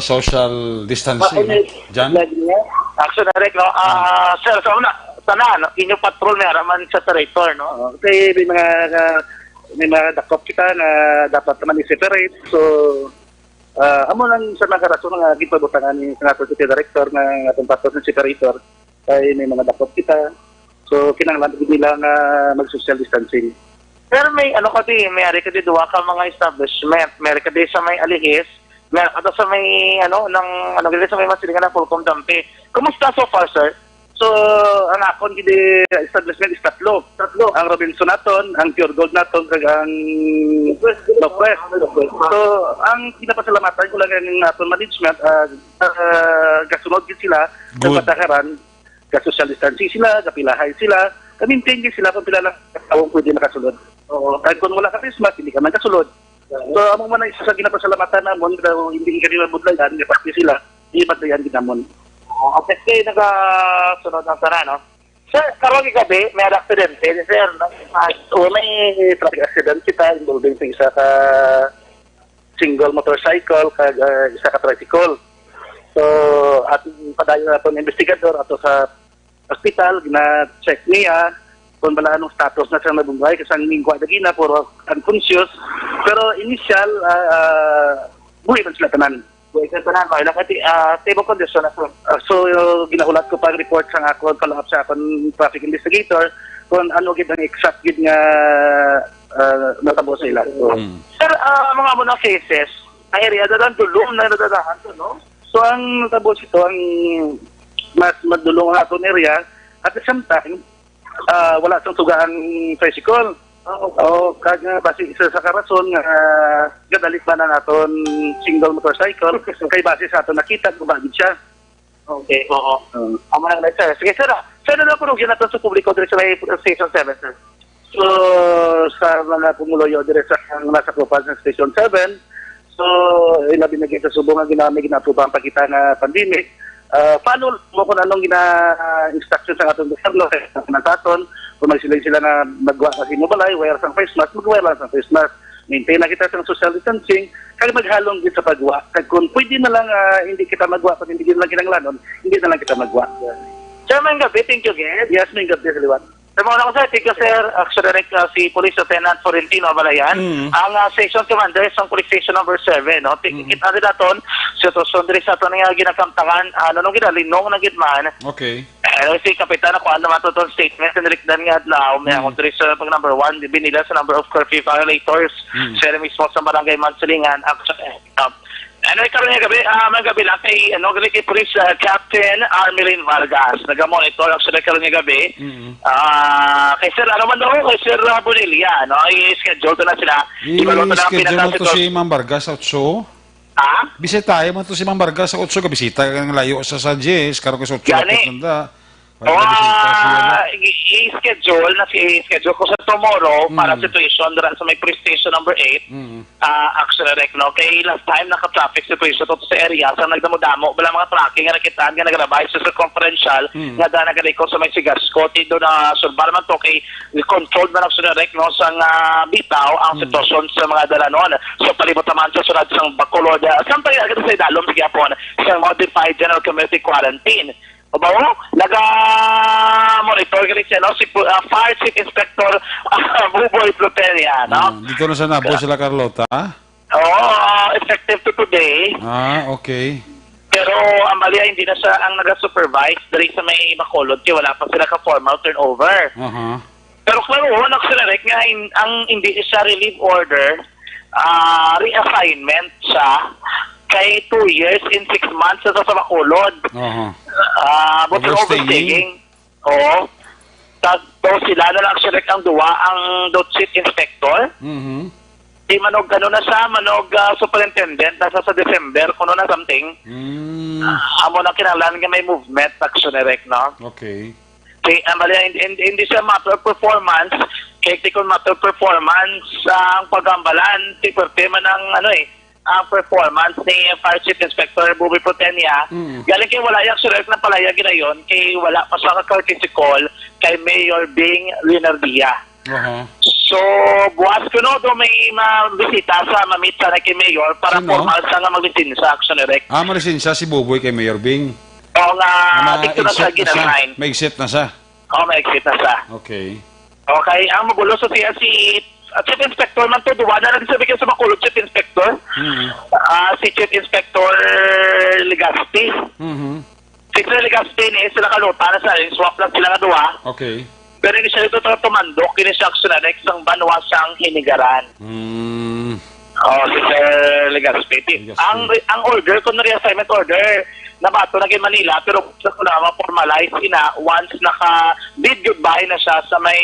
social distancing. No? Dyan? Action na rin, no? Sir, sa una, sana, no? Inyong patrol may araman sa territory, no? Kasi may mga dakop kita na dapat naman i-separate. So, amo lang sa mga rason nga gipabutangan ni Senator City Director ng atong patrol ng separator kay may mga dakop kita. So, kinahanglan gid nila nga mag-social distancing. Pero may ano kasi, may ari ka di duwa ka mga establishment, may ari ka di sa may alihis, may ari ka sa may ano, sa may masilingan ng Fulcom Dampi. Kumusta so far, sir? So, ang akon gidi establishment is tatlo. Ang Robinson naton, ang Pure Gold naton, kag ang Northwest. So, ang pinapasalamatan ko lang ng naton management, kasunod gid sila sa patakaran, ka-social distancing sila, kapilahay sila, kamintain gid sila kung pila lang katawang pwede nakasulod. Oo. Kahit kung wala ka Christmas, hindi ka man kasulod. So, among man isa sa ginapasalamatan namon, hindi ka rin mabudlayan, kapag sila, hindi batayan ginamon. Okay, kayo nagasunod ng sana, no? Sir, karong gabi, may aksidente, sir, no? May traffic accident kita involving sa isa ka single motorcycle kag isa ka tricycle. So, ating padayon naton investigador ato sa hospital, gina-check niya kung bala anong status na siya nabubuhay kasi ang lingwa na gina, puro unconscious. Pero initial, buhay man sila tanan. Buhay ka tanan, wala kasi stable condition na, sir. So, ginahulat ko pang report sa akon, follow-up sa akon traffic investigator kung ano gid ang exact gid nga natabo sa ila. So, Sir, mga mo na cases, ang area na lang dulong na nadadahan to, no? so ang natabo ito, ang mas madulong ang aton area, at the same time, wala sang tugaan tricycle. Kag base isa sa karason nga gadalit ba na naton single motorcycle kay base sa aton nakita gumagid siya. Okay, oo. Amo nang sir. Sige, sir. Sir, na po rin natin sa publiko dire sa may Station 7, sir. So, sa mga pumuloyo dire sa nasa Kupas ng Station 7, so, ilabi na sa subong nga ginamit ginatubang pagkita nga pandemic. Paano mo kung anong gina-instruction sa atong gobyerno sa aton, kung sila na magwa kasi mobalay, wear sang face mask, mag-wear lang sang face mask. Maintain na kita sa social distancing, kaya maghalong din sa pagwa. Kaya kung pwede na lang hindi kita magwa, kung hindi na lang kinanglanon, hindi na lang kita magwa. Sir, may gabi, thank you again. Yes, may gabi sa liwan. Sa mga ko, sir, thank you, sir. Actually, si Police Lieutenant Florentino Nabalayan, ang Station Commander sa Police Station number 7, no? Kita rin natin, sa diri sa ito nga ginakamtangan, nung ginalinong na gitman, Okay. si Kapitan ako, ano matutong statement, sinirikdan nga adlaw, may akong diri sa pag number 1, binila sa number of curfew violators, sila mismo sa barangay Mansilingan, actually, ano ikaroon nga gabi, mga gabi lang kay, kay Police Captain Armelin Vargas. Nag-monitor actually karoon nga gabi. Kay Sir, ano man daw, kay Sir Bonilla, no? I-schedule ko na sila. Ibalot na lang I-schedule mo to si Ma'am Vargas sa 8. Ha? Bisitahin mo to si Ma'am Vargas sa 8. Kabisita ka ng layo sa 10. Karoon ka sa 8. Gani. Para i-schedule ko sa tomorrow para situation sa may police station number 8. Actually, no? Kay last time naka-traffic situation to sa area sa nagdamo-damo, wala mga tracking nga nakitaan nga nagrabay sa circumferential nga da nagaliko sa may Sigarsco do na sulbar man to kay controlled man actually, no? Sang bitaw ang sitwasyon sa mga dalanon. So palibot naman sa sunod sang Bacolod. Samtay agad sa idalom sa Japon sa modified general community quarantine. Bawo, naga-monitor ka rin siya, no? Si Fire Chief Inspector Buboy Pluteria, no? Dito na sa Nabo sila, Carlota? Oo, effective to today. Okay. Pero ang mali hindi na siya ang naga-supervise dahil sa may Bacolod, kaya wala pa sila ka-formal turnover. Pero klaro, nagsinarek nga, ang hindi siya relief order, reassignment siya kay 2 years in 6 months sa Bacolod. But overstaying. Oo. Daw sila na lang siya ang duwa ang chief inspector. Di manog ano na siya, manog superintendent nasa sa December kuno na something. Amo na kinahanglan nga may movement action direct, no? Okay. Okay, hindi siya matter of performance. Kaya kung matter of performance ang pagambalan, tema ng ang performance ni Fire Chief Inspector Bobby Protenia. Galing kay wala yung direct na palaya ginayon, kay wala pa sa courtesy call kay Mayor Bing Linardia. So, buwas ko no, do may bisita sa mamit sana kay Mayor para formal sa nga magbitin sa action direct. Malisin siya si Buboy kay Mayor Bing. Oo nga, dito na siya ginasign. May exit na siya. Oo, may exit na siya. Okay. Okay, ang magulo sa siya si Chief Inspector man to, duwa na rin sabi kayo sa Bacolod Chief Inspector. Si Chief Inspector Legaspi. Si Chief Legaspi ni sila kalota na sa swap lang sila nga duwa. Okay. Pero hindi siya ito tumandok, kini siya action na next ang banwa siyang hinigaran. Si Sir Legaspi. Ang order, kung reassignment order, nabato na kay Manila, pero gusto ko na ma-formalize once naka-bid goodbye na siya sa may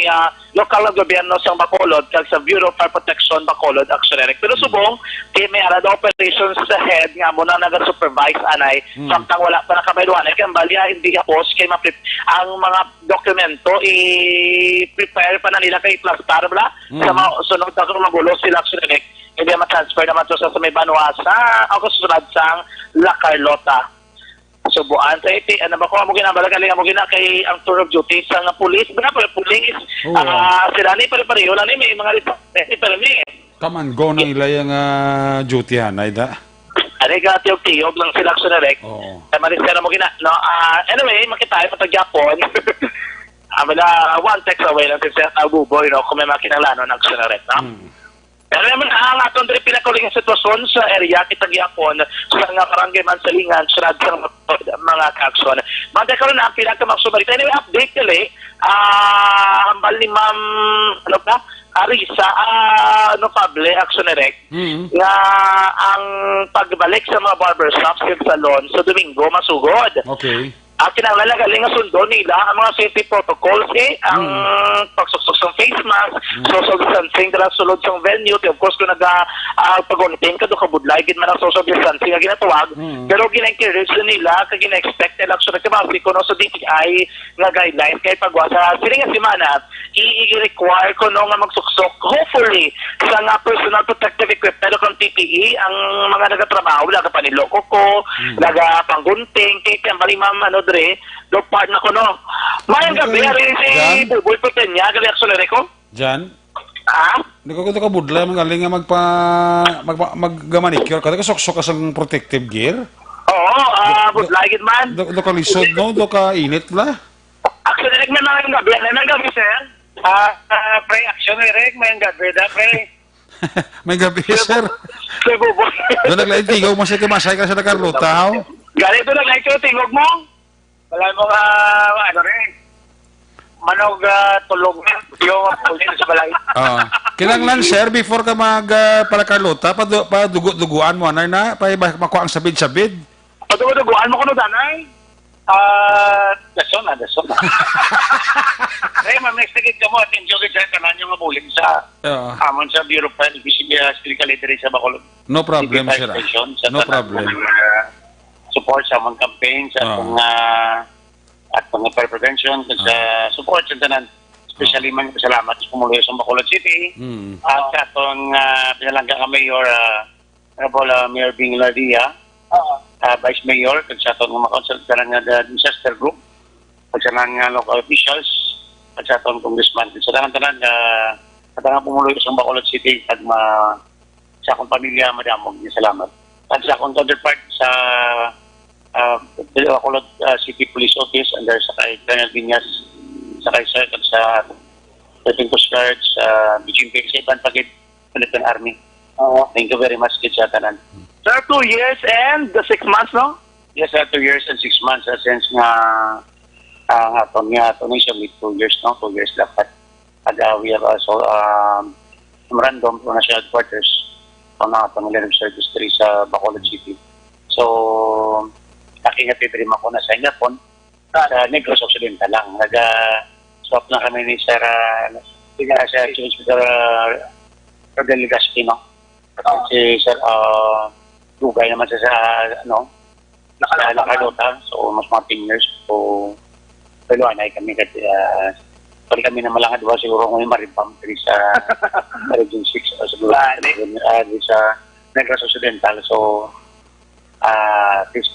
lokal na gobyerno sa Bacolod kag sa Bureau of Fire Protection Bacolod Action Direct. Pero subong, kay may arad operations sa head nga mo na nag-supervise anay, samtang wala pa nakabayluan. Kaya balya, hindi hapos, kay ang mga dokumento, i-prepare pa na nila kay plastar, bla, sa mga sunod na magulo sila Action Direct. Hindi ma-transfer naman to sa may banwa sa ako susunod sa La Carlota. Subuan sa iti, ano ba ko mo ginabalagali mo gina kay ang tour of duty sa nga police, ba pa police sila ni pare-pareho lang ni may mga pero ni Come and go na ila yung duty Naida. Ari ga tiyog lang sila sa direct. Ay marisera mo gina. No, anyway, makita tayo sa Japon. Amala one text away lang sa Buboy, no, kung may makinalano ng action direct, no. Pero naman ang atong diri pinakaling sitwasyon sa area kita gyapon sa nga barangay Mansalingan sa mga kaakson. Manda karon na ang pinakamaksubalita. Anyway, update kali hambal ni Ma'am Arisa Pable Action Direct nga ang pagbalik sa mga barbershops at salon sa Domingo masugod. Okay. Kinahanglan galing nga sundo nila ang mga safety protocols ang pagsuksok sa face mask, social distancing dala sulod sa venue, of course kung pag-unitin ka do kabudlay gid man ang social distancing nga ginatawag, pero gina-encourage nila kag gina-expect election na kuno sa DTI nga guidelines kay pagwasa sila nga semana i-require kuno nga magsuksok hopefully sa nga personal protective equipment kung PPE ang mga nagatrabaho laga paniloko ko laga panggunting kay tambali ma'am dre do part na ko no. Mayang gabi si Buboy Protenia gali action ko. Jan. Nako ka budla magaling nga magmanicure ka soksok ka sang protective gear. Oo, budlay gid man. Do ka lisod no, do ka init la. Action direct man mayang gabi sir. Pre action direct mayang gabi da pre. May gabi sir. Si Buboy. Do naglain tigaw mo sa kamasay ka sa Carlota ha. Gali do naglain ko tingog mo. Wala mo rin. Manog tulog na. Yung pulis sa balay. Kinanglan, sir, before ka para Carlota, padugo-duguan mo, anay na? Makuha ang sabid-sabid? Padugo-duguan mo ko no, danay? Dason na. Ay, mamestigate ka mo at enjoy ka dyan kanan yung mabuling sa amon sa Bureau of Fire Physical Literacy sa Bacolod. No problem, sir. No problem. Support sa mga campaign sa at mga fire prevention sa support sa tanan, especially man salamat sa pumuloy sa Bacolod City at sa atong pinalangga ka Mayor Mayor Bing Lardia, Vice Mayor kag sa atong mga consultant nga disaster group kag sa nga local officials at sa atong congressman sa tanan nga pumuloy sa Bacolod City kag sa akong pamilya madamog ni salamat at sa akong counterpart sa Bacolod City Police Office under Sakay Colonel Viñas, Sakay Sir, at sa Philippine Coast Guard, sa Beijing sa ibang pagid Philippine Army. Thank you very much, kid sa tanan. Sir, 2 years and 6 months, no? Yes, 2 years and 6 months. Since nga aton siya with 2 years, no? 2 years dapat. And we have also memorandum from national headquarters on atong Letter of Service 3 sa Bacolod City. So, nakingatidrim ako na sa Japon, sa Negros Occidental lang. Nag-swap na kami ni Sir, sa Chief Mr. Rodel Legazpi, no? At si Sir, Dugay naman siya sa, Nakalota. So, mas mga 10 years. So, pero anay kami kasi, pali kami na malangad ba siguro kung yung marimpam sa Region 6 o siguro sa Negros Occidental. So, at least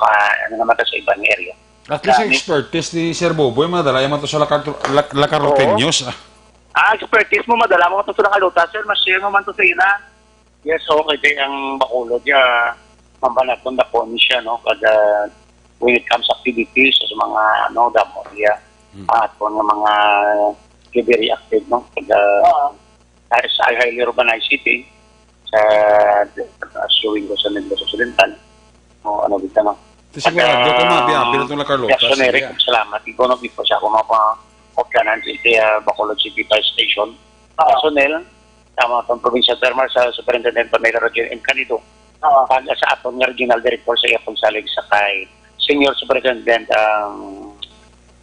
naman sa ibang area. At least yung expertise ni Sir Boboy, madala yung to sa Lacaroteños. Expertise mo, madala mo ito sa Nakalota, sir. Mas-share mo man ito sa ina. Yes, okay. Kaya ang Bacolod niya, mambanatong na po niya, no? Kada when it comes activities sa mga, damo niya. At kung mga very active, no? Kada sa highly urbanized city, sa showing ko sa Negros Occidental. O ano dito, no? Ito sigurado ko mabiyabi na itong Lacarlota. Yes, Eric, salamat. Ikonomi po siya kung mapakanan sa Bacolod City Fire Station. Personnel, tama itong Provincial Termal sa Superintendent Pamela Roger M. Canido. Sa atong Regional Director sa Iyapong Salig sa kay Senior Superintendent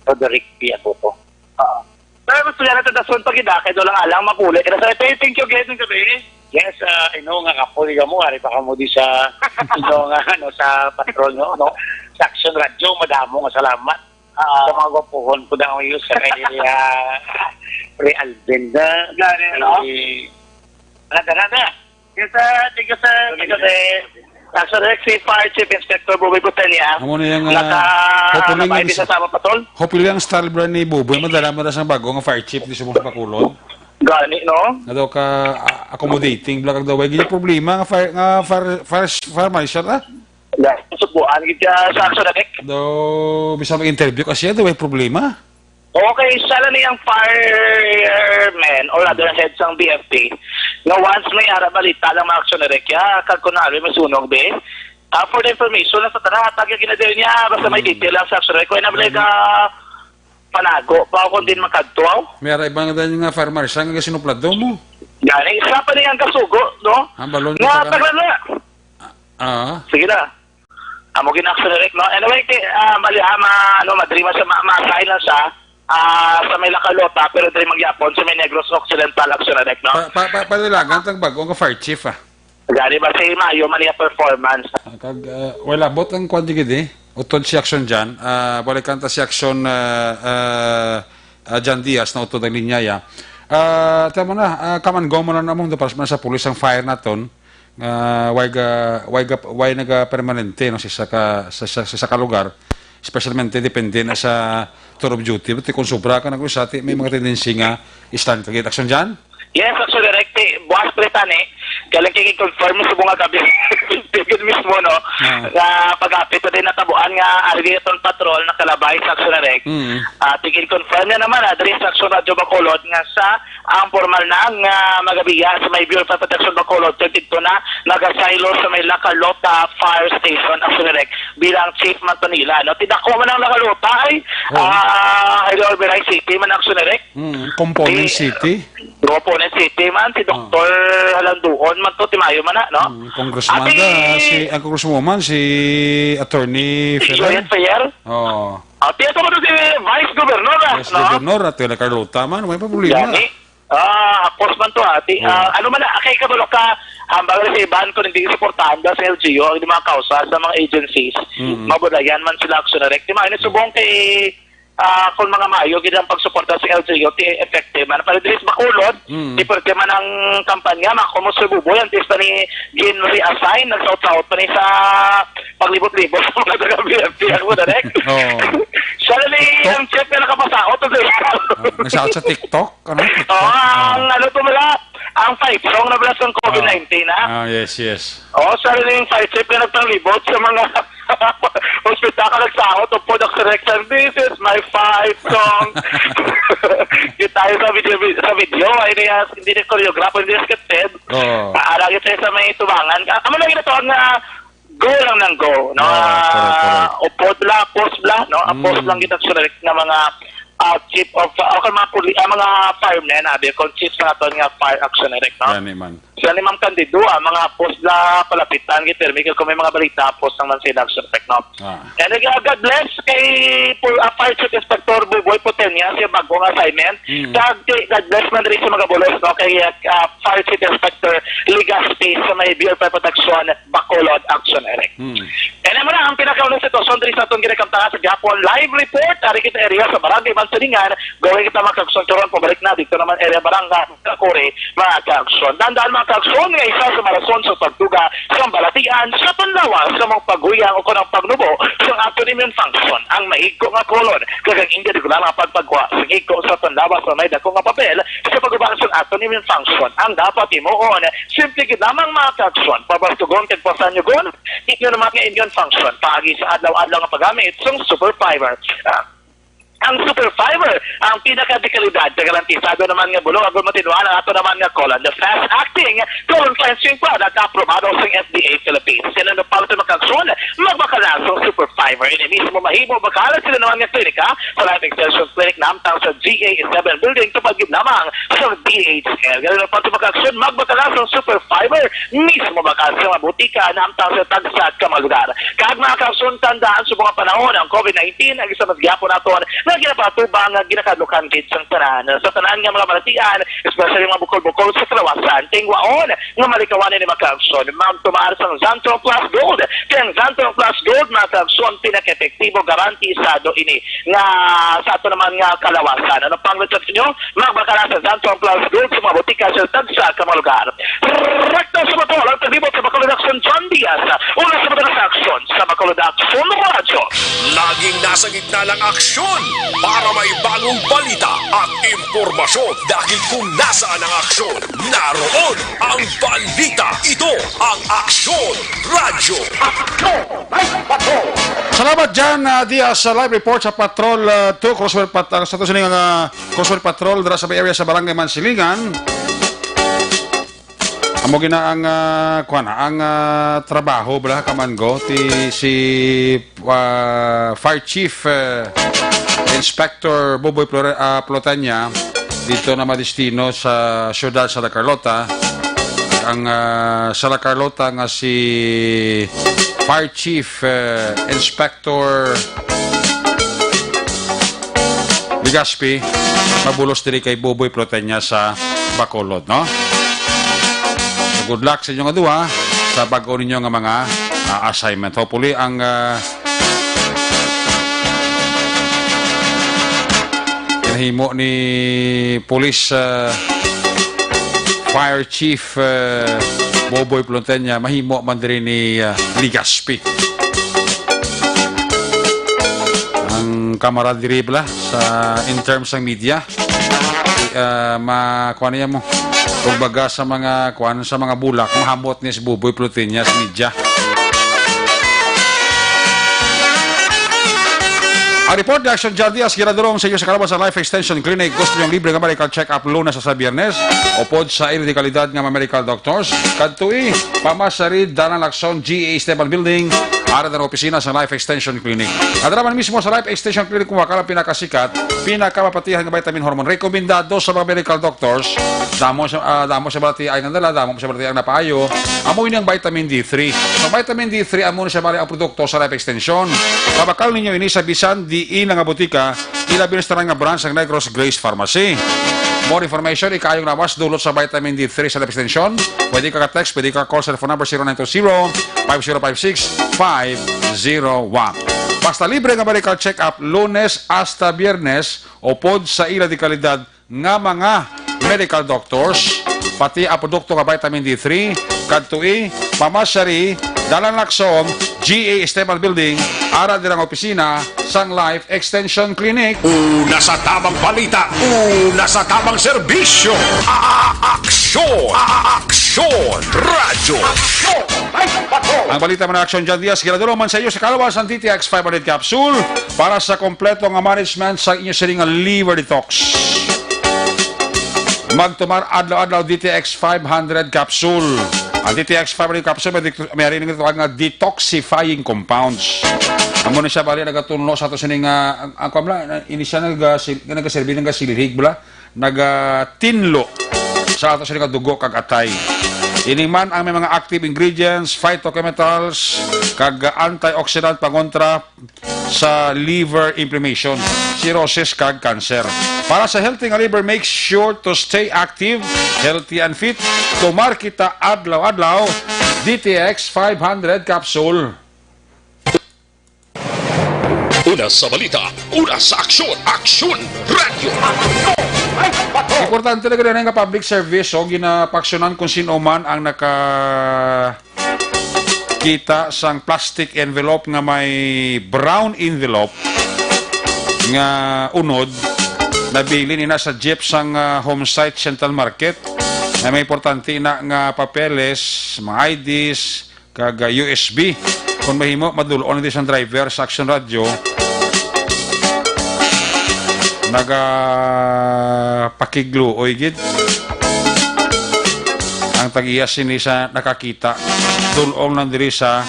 Roderick P. Atoto. Pero gusto niya natin dasun pag-idakay, doon lang alang mapuli. Kaya sa thank you, guys, ng gabi. Yes, nga kapuli ka mo, ari pa ka mo di sa, sa patrol, no? Sa Action Radio, madamo nga salamat. Sa mga gupuhon ko na ngayon sa kay Pre Alvin na. Gani, no? Nada. Yes, thank you, sir. Thank you, sir. Sa Rexy Fire Chief Inspector Buboy Botella. Amo na yung Naka-nabaidi sa sama patrol. hopefully ang style brand ni Boboy, madala mo na sa bago nga fire chief di sa mga Bacolod. Gani, no? Na daw ka accommodating black daw ay ganyan problema nga fire marshal Gani, subuan kita sa Action Rec. daw bisa mag-interview kasi daw ay problema. Okay, sala niyang fireman or other heads ng BFP na once may balita lang mga Action Rec, kag kunwari may sunog be, for the information lang sa tanahatag yung ginadil niya, basta may detail lang sa Action Rec, kung nabalay ka panago, pa kung din makagtuaw. May ara ibang daw nga fire marshal nga sinuplad daw mo. Gani, isa pa niyang kasugo, no? Ang balon Nga, taglan na. Sige na. Amo gina-Action Rec, no? Anyway, madrima siya, ma-assign lang siya, sa may Lacarlota, pero dahil magyapon sa may Negros Occidental Action Rec, no? Panilagan tang bago nga fire chief Gani ba si Mayo man niya performance? Kag wala bot ang kwan digid utod si action dyan. Wala kanta si action Jan Diaz na utod ang linyaya. Tama na, kaman go mo na namong para sa pulis ang fire naton. Why naga permanente no sa kalugar. Especialmente depende na sa tour of duty. But kung sobra ka nag-usati, may mga tendency nga stand kagit action dyan? Yes, Action Rec, bukas pretane, kailan kikik-confirm sa mga gabi, tigil mismo, no? Na pag-apit na din natabuan nga, Arigaton Patrol, na kalabay sa Action Rec. Tigil-confirm na naman, dali sa Action Radio Bacolod, nga sa ang formal na ang magabiya sa may Bureau of Protection Bacolod, ito na nagasilo sa may Lacarlota Fire Station, Action Rec, bilang Chief Mantonila, no? Tidako man ang Lacarlota ay, Highland City man Action Rec. Component City. Component City man, si Dr. Halanduon man to, timayo man na, no? Congressman ang congresswoman, si Attorney Si Ferrer. Juliet Ferrer. Oo. Tiyan mo si Vice Governor, Yes, no? Governor at Lacarlota man, may problema. Yani, apos man to, ati. Ano man na, kay kabalo ka, bago sa iban ko, hindi supportahan sa LGU, ang mga kausa sa mga agencies, mabudayan man sila Action Rec. Timayo, subong kay kung mga maayo, gid ang pagsuporta sa LGU, effective man. Para dilis Bacolod, iperte man ang kampanya, makumos sa buboy, ang tista ni Gin reassign, nagsaut-saut pa ni sa paglibot-libot sa mga taga-BFP, ano mo, direct? Siya na ang chef na nakapasaot. Nagsaot sa TikTok? Ano? Ang to wala, ang fight song na blast ng COVID-19, Yes. siya na yung fight chef na nagpanglibot sa mga hospital ka nagsahot o product direction, this is my fight song. Yung tayo sa video, ay hindi na choreograph, hindi na scripted. Aragit tayo sa may tubangan. Amo lang ginatawag na go lang ng go, no? Upod la, post la, no? Post lang kita na mga chief of, mga firemen, kung chief sa natin nga fire action direct, no? Yan man. Sa limang kandido, mga post na palapitan kay Termical kung may mga balita post ng Mansin Action Effect, no? And God bless kay Fire Chief Inspector Buboy Potenya sa bagong assignment. God bless man rin sa mga bulos, no? Kay Fire Chief Inspector Ligaspi sa may Bureau of Protection Bacolod Action Erect. And naman ang pinakaunang sitwasyon diri sa itong ginakamtangan sa Japon live report ari kita area sa Barangay Mansalingan gawin kita magkaaksyon turon pabalik na dito naman area Barangay Kakuri magkaaksyon dandaan mga kaaksyon nga isa sa marason sa pagtuga sa balatian sa panlawas sa mga paguyang o kunang pagnubo sa aton immune function ang mahigko nga kolon kagang hindi regular nga pagpagwa sa higko sa panlawas sa may dako nga papel sa pagubang sa aton immune function ang dapat imuon simple gid lamang mga kaaksyon pabastugon kag pasanyogon inyo naman nga immune function paagi sa adlaw-adlaw nga paggamit sa super fiber. Ang super fiber, ang pinaka-dekalidad na garantisado naman nga bulong agad matinuan ang ato naman nga colon. The fast-acting colon cleansing product aprobado sa FDA Philippines. Sila na pala ito makaksyon, magbakala sa super fiber. Ini mismo mahimo bakala sila naman nga klinika sa Life Extension Clinic namtang sa GA7 building tupagid namang sa DHL. Ganun na pala ito makaksyon, magbakala sa super fiber, mismo bakala sa mabutika namtang sa tagsat kamalugar. Kahit mga kaksyon tandaan sa mga panahon ang COVID-19, ang isa mas gyapon naton na ginapatubang nga ginakadukan kit sa tanan. Sa tanan nga mga malatian, especially mga bukol-bukol sa kalawasan, tingwaon nga malikawanin ni Macabson, Mount Tumar sa Zantron Plus Gold. Kaya ang Zantron Plus Gold, Macabson, pinaka-epektibo, garantisado ini nga sa ato naman nga kalawasan. Ano pang research nyo? Magbakala sa Zantron Plus Gold sa mga butika sa tagsa ka mga lugar. Rekta sa matol, ang tagbibot sa Bacolod Action John Diaz. Una sa madalas aksyon sa Bacolod Action Radio. Laging nasa gitna ng aksyon para may bagong balita at impormasyon dahil kung nasaan ang aksyon, naroon ang balita. Ito ang Aksyon Radio. Salamat dyan, Diaz, sa live report sa Patrol 2, Crosswell sa ito sining Crosswell Patrol dara sa area sa Barangay Mansilingan. Amo gina ang trabaho bala kamango ti si Fire Chief Inspector Buboy Plotanya dito na madistino sa siyudad Santa Carlota. Ang Santa Carlota nga si Fire Chief Inspector Ligaspi mabulos diri kay Buboy Plotanya sa Bacolod, no? Good luck sa inyong adua sa bago ninyo nga mga assignment. Hopefully, ang inahimo ni Police Fire Chief Buboy Plotanya mahimo man diri ni Ligaspi. Ang camaraderie bala sa in terms ng media makuha niya mo kumbaga sa mga bulak mahamot ni si Buboy Plotanya sa media. Ang report ni Action John Diaz ginadurong sa iyo sa Kalaban sa Life Extension Clinic. Gusto niyong libre nga medical check-up Lunes sa Biyernes o pod sa ilikalidad nga medical doctors. Kadtui pamasarid dalan Lakson GA Esteban Building ara ng opisina sa Life Extension Clinic. Adraman mismo sa Life Extension Clinic kung wakala pinakasikat, pinakamapatihan ng vitamin hormone. Rekomendado sa mga medical doctors. Damo sa balati ay nandala, damo sa balati ang napaayo. Amoy niyang vitamin D3. Sa vitamin D3, amo na siya bali ang produkto sa Life Extension. Kabakal ninyo ini sa bisan diin nga botika, ilabi na nga branch ng Negros Grace Pharmacy. More information, ikayong nawas dulot sa vitamin D3 sa Life Extension. Pwede ka ka-text, pwede ka call sa phone number 0920-5056-501. Basta libre nga medical check-up Lunes hasta Biyernes o pod sa ila di kalidad nga mga medical doctors, pati ang produkto nga vitamin D3, kadtui, pamasari, dalan Lakson, GA Esteban Building, ara dirang opisina sang Life Extension Clinic. Una sa tamang balita, una sa tamang serbisyo. Aksyon! Aksyon! Radyo! Ang balita man ng Action John Diaz, ginaduro man sa iyo sa kalawasan DTX 500 capsule para sa kompleto nga management sa inyo siring liver detox. Magtumar adlaw-adlaw DTX 500 capsule. Ang DTX 500 capsule may rin nga nga detoxifying compounds. Amo na siya bali nagatuno sa to sining ang kamla ini siya nagaserbi ng silhig bala nagatinlo sa ato sa dugo kag atay. Ining man ang may mga active ingredients, phytochemicals, kag antioxidant pangontra sa liver inflammation, cirrhosis kag cancer. Para sa healthy nga liver, make sure to stay active, healthy and fit. Tumar kita adlaw-adlaw, DTX 500 capsule. Una sa balita, una sa aksyon, Aksyon Radio. Importante na ganun nga public service o ginapaksyonan kung sino man ang nakakita sang plastic envelope nga may brown envelope nga unod nabili nina sa jeep sang Homesite Central Market na may importante na nga papeles, mga IDs, kag USB. Kung mahimo madulon din sang driver sa Aksyon Radio pakiglo o igid ang tag-iya sini sa nakakita dulong lang diri sa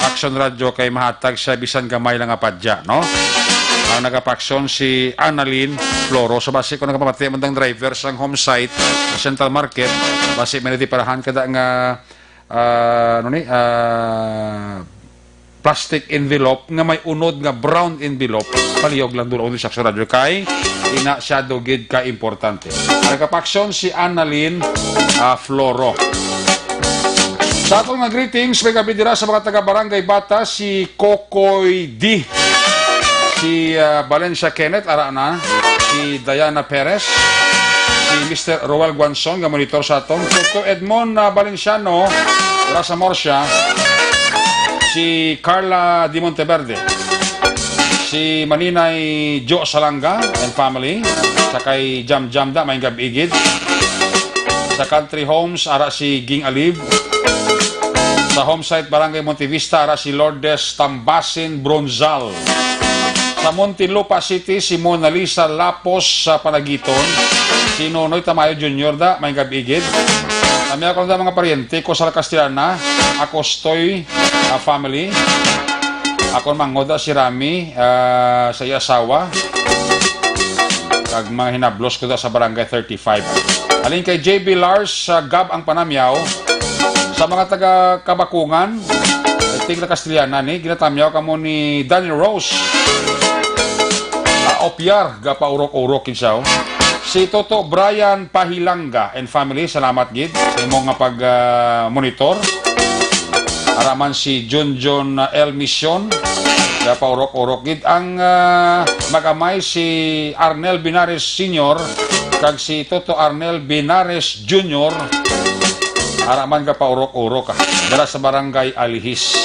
Aksyon Radio kay mahatag sa bisan gamay lang nga padya, no? Ang nagapaksyon si Annalyn Floro so basi ko nagapamati man driver sang Homesite Central Market basi may natiparahan kada nga plastic envelope nga may unod nga brown envelope palihog lang doon sa Aksyon Radio kay ina siya dugid ka importante. Nagapaksyon si Annalyn Floro. Sa atong nga greetings may kabidira sa mga taga-barangay Bata si Kokoy D, si Valencia Kenneth Arana, si Diana Perez, si Mr. Roel Guanson nga monitor sa atong, Dr. Edmond Valenciano Rasa Morsia, si Carla Di Monteverde, si Maninay Jo Salanga and family, sa kay Jam da may gabigid, sa Country Homes ara si Ging Aliv, sa Homesite Barangay Montevista ara si Lourdes Tambasin Bronzal, sa Montilupa City si Mona Lisa Lapos sa Panagiton, si Nonoy Tamayo Jr. da may gabigid. Kami ako na mga paryente ko sa Castellana, Akostoy family, ako mangoda si Rami sa iya asawa, kag mga hinablos ko da sa Barangay 35. Alin kay JB Lars sa Gab ang Panamyaw, sa mga taga Kabakungan, tigla Castellana ni ginatamyaw kamo ni Danny Rose, Opiar gapaurok-urok kinsaw. Si Toto Brian Pahilanga and family, salamat gid sa imong nga pag-monitor. Araman si John L. Mission, paurok-urok gid. Ang magamay si Arnel Binares Sr. kag si Toto Arnel Binares Jr. Araman ka paurok-urok dala sa Barangay Alihis.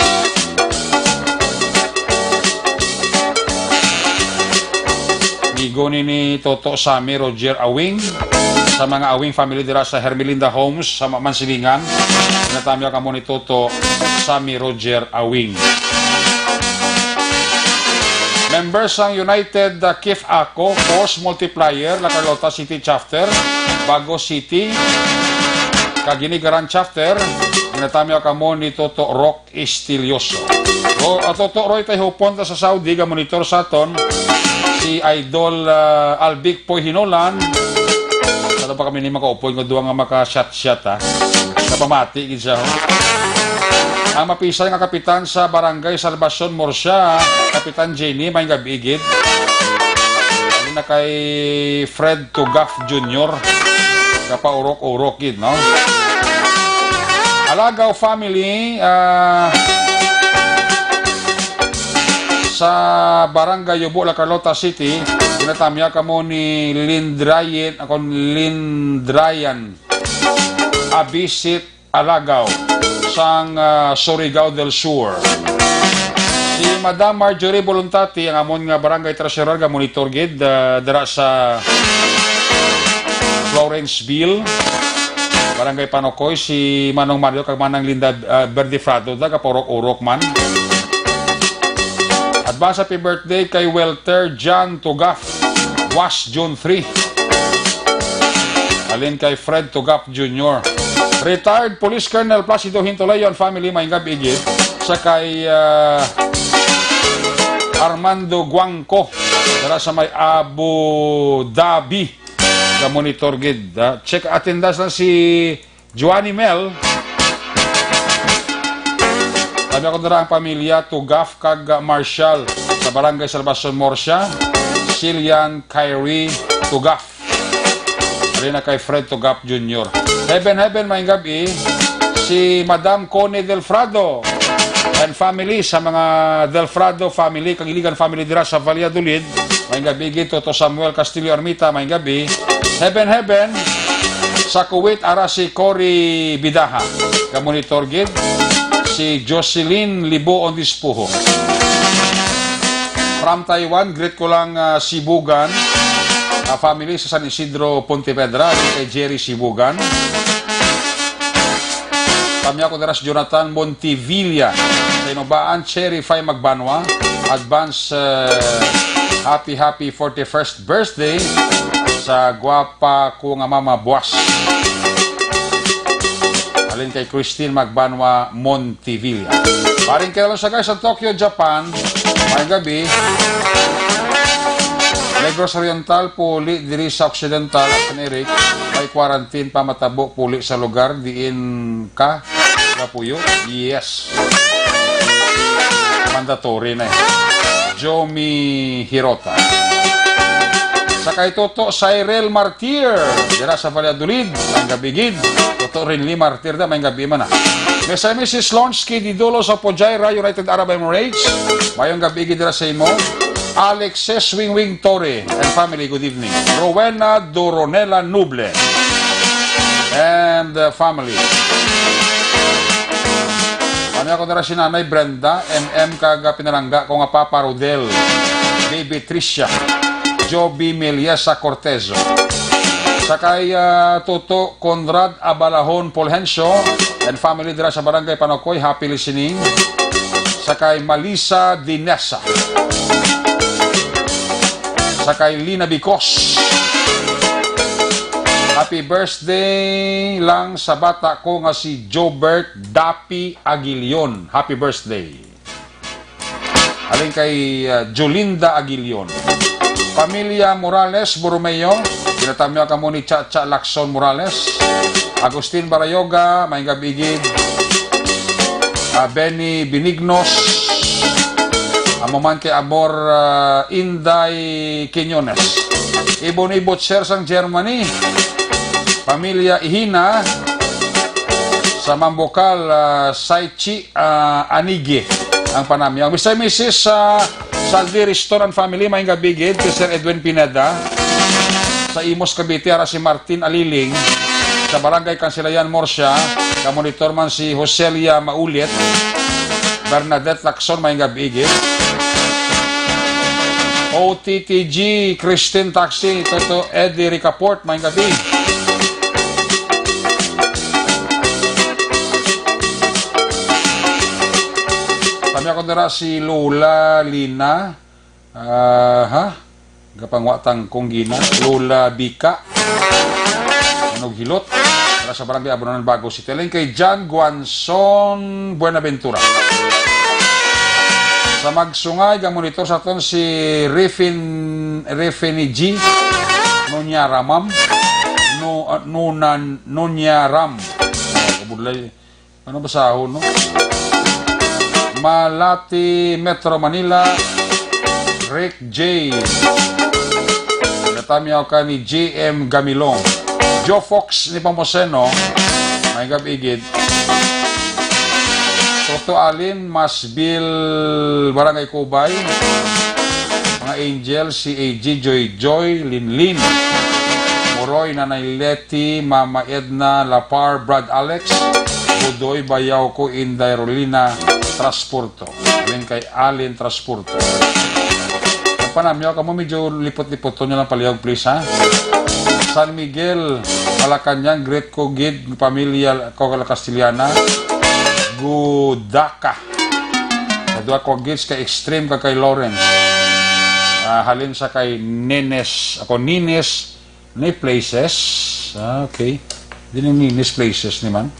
Goni ni Toto Sami Roger Awing sa mga Awing family dira sa Hermelinda Homes sa Mansilingan. Natamya kamo ni Toto Sami Roger Awing. Members ng United Kif Ako Force Multiplier La Carlota City Chapter, Bago City, Kaginigaran Chapter. Natamya kamo ni Toto Rock Estilioso. Toto Roy tayo punta sa Saudi ga monitor sa aton. Si Idol Albic Poy Hinolan. Sala pa kami ni makaupoy nga duwa nga maka-shot-shot kapamati gid siya. Ang mapisay nga kapitan sa Barangay Salvacion Morsia, Kapitan Jenny may gabigid. Ano na kay Fred Tugaf Jr. Kapaurok-urok gid, no? Alagaw family sa Barangay Yubo, La Carlota City, ginatamya kamo ni Lindrayan Abisit Alagaw sang Surigao del Sur. Si Madam Marjorie Voluntati, ang amon nga barangay treasurer nga monitor gid dira sa Florenceville, Barangay Panokoy, si Manong Mario kag Manang Linda Berdifrado da kaporok-urok man. Advance happy birthday kay Welter John Tugaf, Was June 3. Alin kay Fred Tugaf Jr. Retired Police Colonel Placido Hintolayon family may gabigid. Sa kay Armando Guangco dara sa may Abu Dhabi. ka monitor gid. Check attendance lang si Joanny Mel. Sabi ako na ang pamilya Tugaf kag Marshall sa Barangay Salvacion Morsia, Silian Kyrie Tugaf. Alin na kay Fred Tugaf Jr. Heaven, may gabi, si Madam Connie Delfrado and family sa mga Delfrado family, kag iligan family dira sa Valladolid. May gabi gito to Samuel Castillo Armita, may gabi. Heaven, sa Kuwait ara si Cory Bidaha. Ka monitor gid si Jocelyn Libo on Dispuho. From Taiwan, greet ko lang Sibugan, family sa San Isidro Pontevedra, kay Jerry Sibugan. Kami ako daras Jonathan Montivilla, sa Inobaan, Cherry Fay Magbanwa, advance happy 41st birthday sa gwapa ko nga mama Buwas. Alin kay Christine Magbanwa Montivilla. Paring kailan siya guys sa Tokyo, Japan. May gabi. Negros Oriental, puli diri sa Occidental at Eric. May quarantine pa matabo puli sa lugar. Diin ka, Kapuyo? Yes. Mandatory na eh. Jomi Hirota. Sakay Toto, Cyril Martir. Dira sa Valladolid. May gabi gid. Toto Rinli Martir da. May gabi man na. Mesa Mrs. Lonsky Didolo sa Pojaira, United Arab Emirates. Mayong gabi gid dira sa imo. Alexis Wing Torre and family, good evening. Rowena Doronela Nuble and family. Ano ako dara si Nanay Brenda, MM kaga pinalangga ko nga Papa Rodel, Baby Tricia, Joby Meliesa Cortezo. Sakay Toto Conrad Abalahon Polhencio and family dira sa Barangay Panokoy, happy listening. Sakay Malisa Dinesa. Sakay Lina Bicos. Happy birthday lang sa bata ko nga si Jobert Dapi Aguilion. Happy birthday. Alin kay Jolinda Aguilion. Pamilya Morales Borromeo. Tinatamyo ka mo ni Chacha Lacson Morales. Agustin Barayoga, may gabigid. Benny Benignos. Amoman kay Amor Inday Quinones. Ibon-ibot sir sang Germany. Pamilya Ihina. Sa Mambokal, Saichi Anige. Ang panamyaw. Mr. Mrs. Saldi Restaurant Family, may gabigid. Sir Edwin Pineda. Sa Imos Cavite, ara si Martin Aliling. Sa Barangay Kansilayan Morsia. Kamonitor man si Joselia Maulit. Bernadette Lacson, may gabigid. OTTG, Christine Taxi, Toto Eddie Ricaport, may gabi. Kami ako nara si Lola Lina, gapangwatang kong gina, Lola Bika, Anog Hilot, para sa Barangay Abonan Bago City. Link kay John Guanson Buenaventura. Sa magsungay, ang monitor sa aton si Refini G. Nunya Ramam. Nunya Ram. Kabudlay. Ano ba sa ahon, no? Malati, Metro Manila. Rick J. Natamiyaw ka ni JM Gamilong. Joe Fox ni Pamoseno. May gabigid. Toto Alin, Masbil, Barangay Kubay, mga Angel, si AG, Joy, Linlin, Moroy, Nanay Leti, Mama Edna, Lapar, Brad Alex, Budoy, Bayaw ko, Inday, Rolina, Transporto. Alin kay Alin Transporto. Ang panamyaw ka mo, medyo lipot-lipot nyo lang palihog, please, ha? San Miguel, Malacanang, Great Kogid, Pamilya Cogala Castiliana, Gudaka. Sa dua ko gits kay Extreme ka kay Lawrence. Halin sa kay Nines ni Places. Okay. Din yung Nines Places ni man.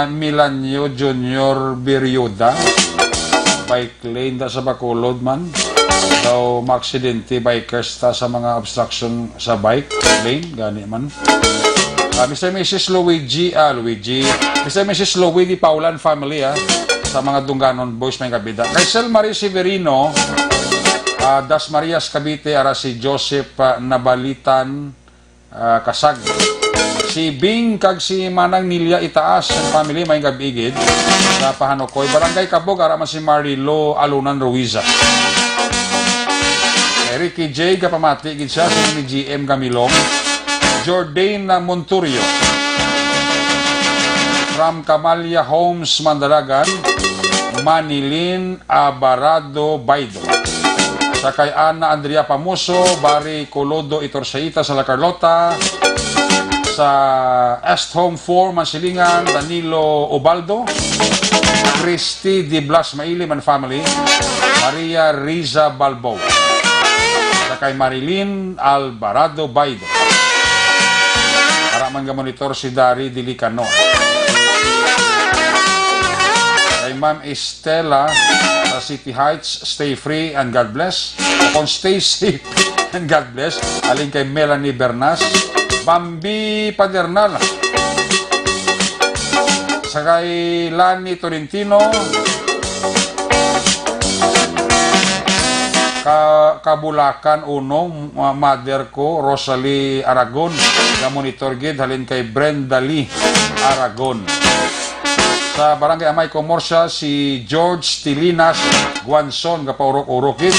Milanio Junior Biryoda. Bike lane da sa Bacolod man. daw maaksidente bikers ta sa mga obstruction sa bike lane, gani man. Mr. and Mrs. Luigi, Mr. and Mrs. Luigi Paulan family, sa mga Dunganon boys may kabida. Kay Sel Marie Severino, Das Marias Cavite, ara si Joseph Nabalitan Kasag. Si Bing kag si Manang Nilia Itaas ang family may gabigid sa Pahanokoy. Barangay Kabog, ara man si Marilo Alunan Ruiza. Ricky J. Kapamati, gid siya si ni GM Gamilong. Jordan Monturio. From Camalia Homes, Mandalagan. Manilin Abarado Baido. Sa kay Ana Andrea Pamuso, Bari Colodo Itorsaita sa La Carlota. Sa Est Home 4, Mansilingan, Danilo Obaldo. Christy Di Blas Mailim and family. Maria Riza Balbo. Sa kay Marilyn Alvarado Baido. Para man ga monitor si Dari Dilicano. Kay Ma'am Estela sa City Heights, stay free and God bless. Kung stay safe and God bless. Aling kay Melanie Bernas. Bambi Padernal. Sa kay Lani Tolentino. Kabulakan uno, mother ko, Rosalie Aragon. Monitor gid halin kay Brenda Lee Aragon. Sa Barangay Amay Comorcia, si George Tilinas Guanson, kapaurok-urok gid.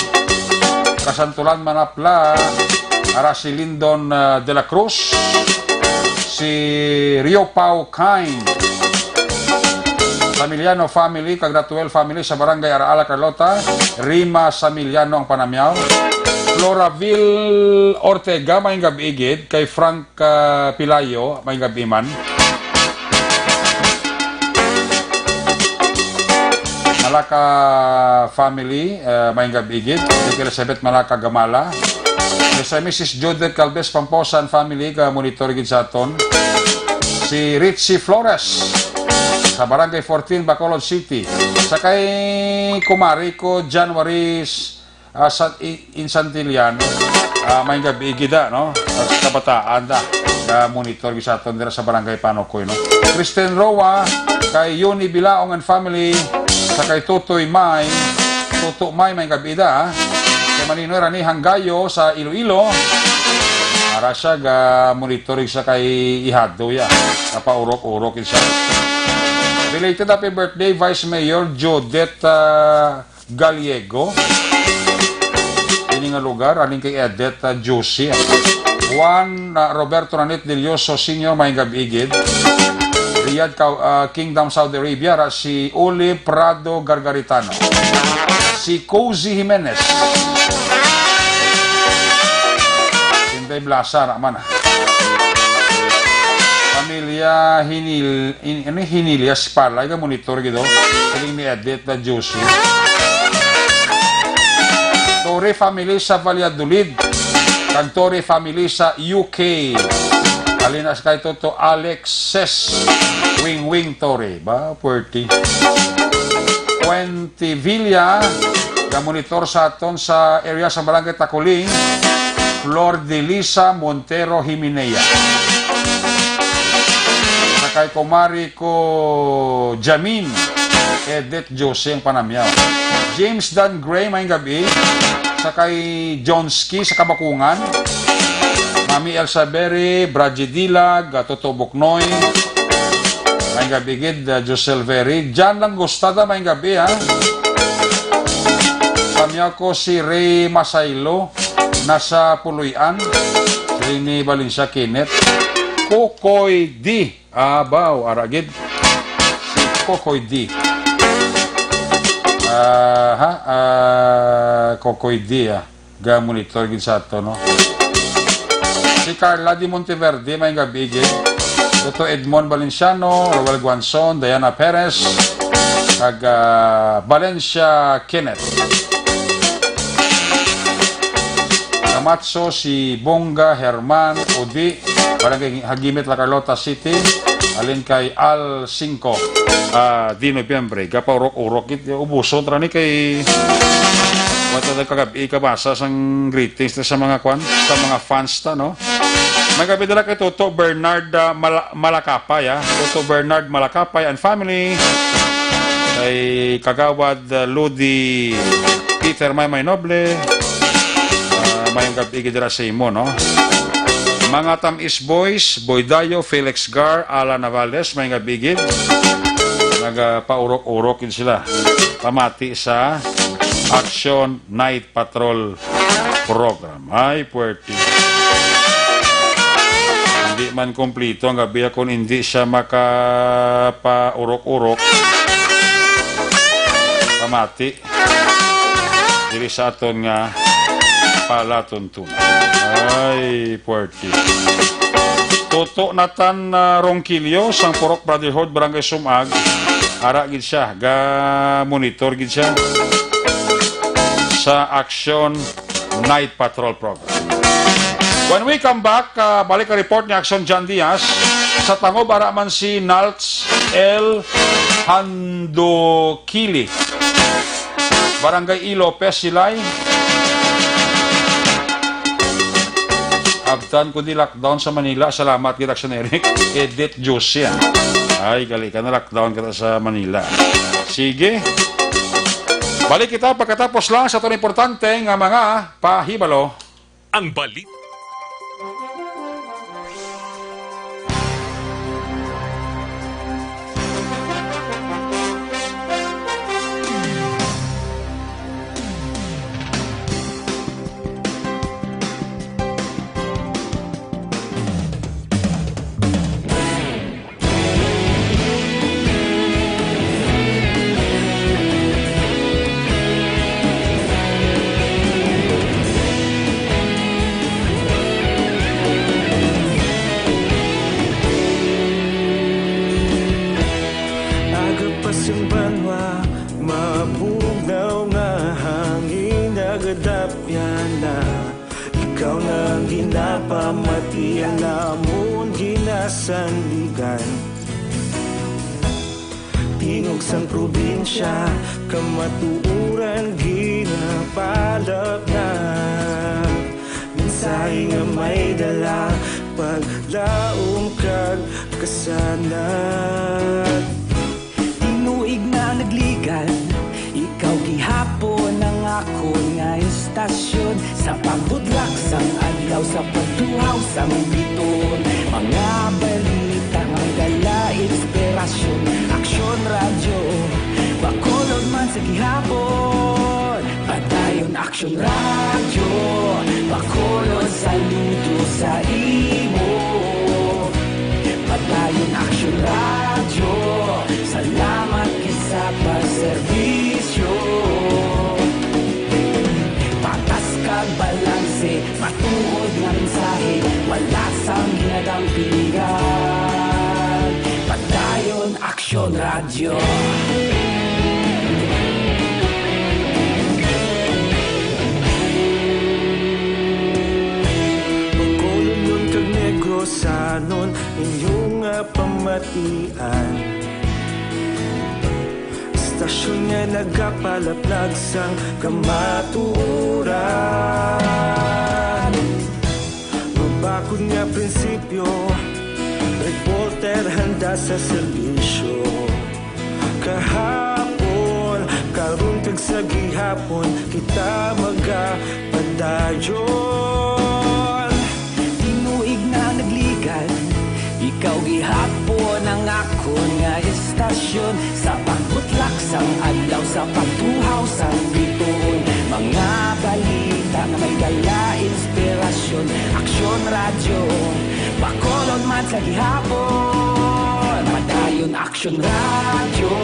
Kasantulan Manapla, ara si Lindon de la Cruz. Si Rio Pau Kain. Samiliano family, Cagratuel family sa Barangay Araala, Carlota. Rima Samiliano ang panamyaw. Floraville Ortega, may gabigid. Kay Frank Pilayo, may gabiman. Malaka family, may gabigid. Kay Elizabeth Malaka Gamala. Sa Mrs. Judith Calves Pamposan family, ka-monitor gid sa aton. Si Richie Flores sa Barangay 14, Bacolod City. Sa kay kumari ko, January in Santillan, may gabi gida, no? Sa kabataan da, monitor gid sa aton dira sa Barangay Panokoy, no? Kristen Roa, kay Yuni Bilaong and family, sa kay Tutoy May, may gabi da, kay Maninoy Rani Hanggayo sa Iloilo. Para siya monitoring sa kay Ihado ya. Napaurok-urok siya. Related happy birthday Vice Mayor Jodette Gallego. Ini nga lugar aning kay Edith Josie. Juan Roberto Ranit Delioso Sr. may gabigid. Riyadh Kingdom Saudi Arabia ra si Oli Prado Gargaritano. Si Cozy Jimenez. Blasa naman. Pamilya Hinilias pala, ika monitor gito. Kaling ni Edith na Josie. Torre family sa Valladolid. Torre family sa UK. Alinas kay Toto Alexes Wing Torre. Ba, Puerti. Puente Villa. Monitor sa aton sa area sa Barangay Takuling. Flor de Lisa Montero Jimenea. Sa kay kumari ko Jamin Edith Jose ang panamyaw. James Dan Gray may gabi. Sa kay Johnski sa Kabakungan. Mami Elsa Berry, Bragedilag, Toto Buknoy. May gabi gid Josel Very. Jan lang Gustada may gabi ha. Pamyaw ko si Ray Masaylo. Nasa Puluyan, Rini Valencia Kenneth, Kokoy D. Abaw, aragid. Si Kokoy D. Kokoy D. Ga-monitor gid sa ito, no? Si Carla Di Monteverde, may gabigid. Dr. Edmond Valenciano, Roel Guanzon, Diana Perez, kag Valencia Kenneth. Matso si Bonga Herman Odi, Barangay Hagimit, La Carlota City. alin kay Al 5 di Nobyembre kapaurok-urok ubuso tra ni kay wato na kagabi kabasa sang greetings sa mga sa mga fans ta no. May gabi dala kay Toto Bernard Malakapay Toto Bernard Malakapay and family kay Kagawad Ludi Peter May Noble mayong gabi dala sa imo no. Mga Tamis Boys, Boydayo, Felix Gar, Alan Navales, may nga bigid. Nagpaurok-urok sila. Pamati sa Action Night Patrol program. Ay, puwerti. Hindi man kumplito ang gabi kung hindi siya makapaurok-urok. Pamati. Dili sa aton nga palatuntunan. Ay, puwerti. Toto Nathan Ronquillo, sang Purok Brotherhood, Barangay Sumag. Ara gid siya, ga monitor gid siya sa Action Night Patrol program. When we come back, balik ang report ni Action John Diaz. Sa Tangob, ara man si Nalts L. Handokili. Barangay E. Lopez, Silay. Abtan ko di lockdown sa Manila. Salamat kita sa Eric. Edit Juice yan. Ay, gali ka na lockdown kita sa Manila. Sige. Balik kita pagkatapos lang sa itong importante nga mga pahibalo. Ang balit. Sang probinsya, kamatuuran ginapalap na mensahe nga may dala paglaom kag kasanat. Tinuig na nagligan, ikaw gihapon ang ako nga istasyon sa pagbudlak sang adlaw sa pagtuhaw sang biton. Mga balita nga dala inspirasyon, Aksyon Radyo, bakolod man sa gihapon. Padayon Aksyon Radyo, bakolod saludo sa imo. Padayon Aksyon Radyo, salamat kisa pagserbisyo. Patas kag balanse, matuod nga mensahe, wala sang ginadampingan. Padayon Aksyon Radyo. Pagkolon kag Negrosanon, inyong pamatian. Istasyon nga nagapalaplag sang kamatuuran. Mabakod nga prinsipyo, reporter handa sa serbisyo. Kahapon, karon kag sa gihapon, kita magapadayon. Tinuig na nagligan, ikaw gihapon ang ako nga istasyon. Sa pagbutlak sang adlaw, sa pagtuhaw sang biton. Mga balita nga may dala inspirasyon, Aksyon Radyo, bakolod man sa gihapon. Padayon Aksyon Radyo,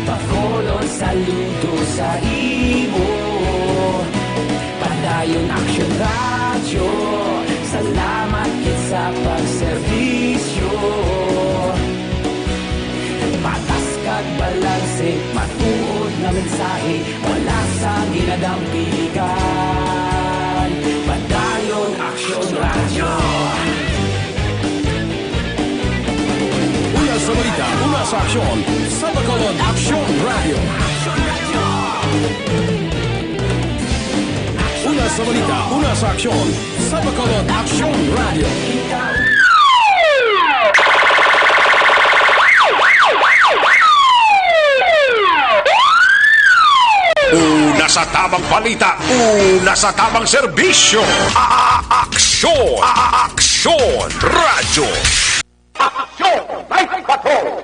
bakolod saludo sa imo. Padayon Aksyon Radyo, salamat kit sa pagserbisyo. Patas kag balanse, matuod na mensahe, wala sa ginadampigan. Padayon Aksyon Radyo. sa aksyon sa Bacolod Action Radio. Una sa balita, una sa aksyon sa Bacolod Action Radio. Una sa tamang balita, una sa tamang serbisyo. Aksyon! Aksyon! Radyo! Action! Night Patrol!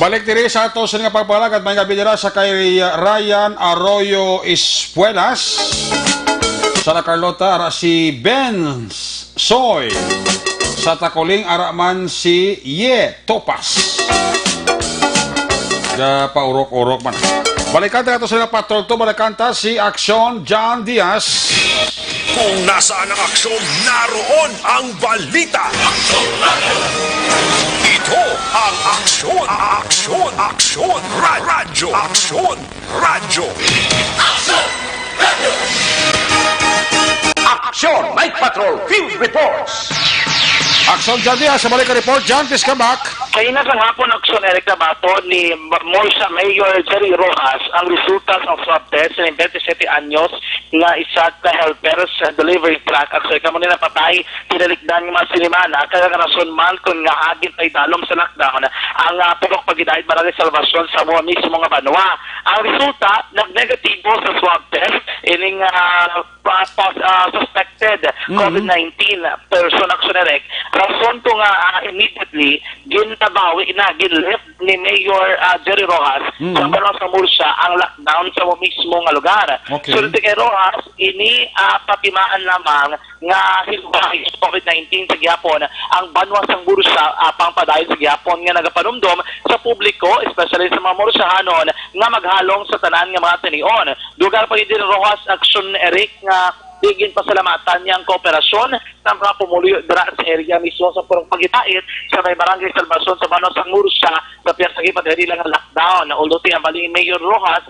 Balik diri sa ato sa nga pagpalag at may gabidira sa kay Ryan Arroyo Espuelas. Sa La Carlota, ara si Ben Soy. Sa Takuling, araman si Ye Topas. Paurok-urok man. Balikan tayo sa nga patrol to, balikan ta si Aksyon John Diaz. Kung nasaan ang aksyon, naroon ang balita. Ito ang aksyon, aksyon, aksyon, radyo, aksyon, radyo. Action! Night Patrol! Field Reports! Aksyon John Diaz, sa balikan report, John, please come back. Kaya na sa hapon aksyon Eric Nabato ni Morsa Mayor Jerry Rojas ang resulta ng swab test ng 27 anyos nga isa ka helper sa delivery truck. Aksyon ka mo nila patay, tinalikdan ng mga sinimana, kaya rason man kung nga agin tay dalom sa lockdown ang purok pagidahid Barangay Salvacion sa mga mismo nga banwa. Ang resulta, nag-negatibo sa swab test, ining suspected COVID-19 person aksyon Eric. Rason ko nga immediately, ginabawi na, ginlift ni Mayor Jerry Rojas sa Barangay sa Murcia ang lockdown sa mismo nga lugar. Okay. So, kay Rojas, ini patimaan lamang nga hilbahi sa COVID-19 sa Gyapon ang banwa sa Murcia pang padayon sa Gyapon nga nagapanumdom sa publiko, especially sa mga Murciahanon nga maghalong sa tanan nga mga tinion. Dugar pa din Rojas aksyon Eric nga bigin pasalamatan niyang kooperasyon sa mga pumuloy dira sa area mismo sa purong pagitait sa may Barangay Salvacion sa Banwa sa Murcia sa Piazza Gipat dahil lang ang lockdown. Although ang baling Mayor Rojas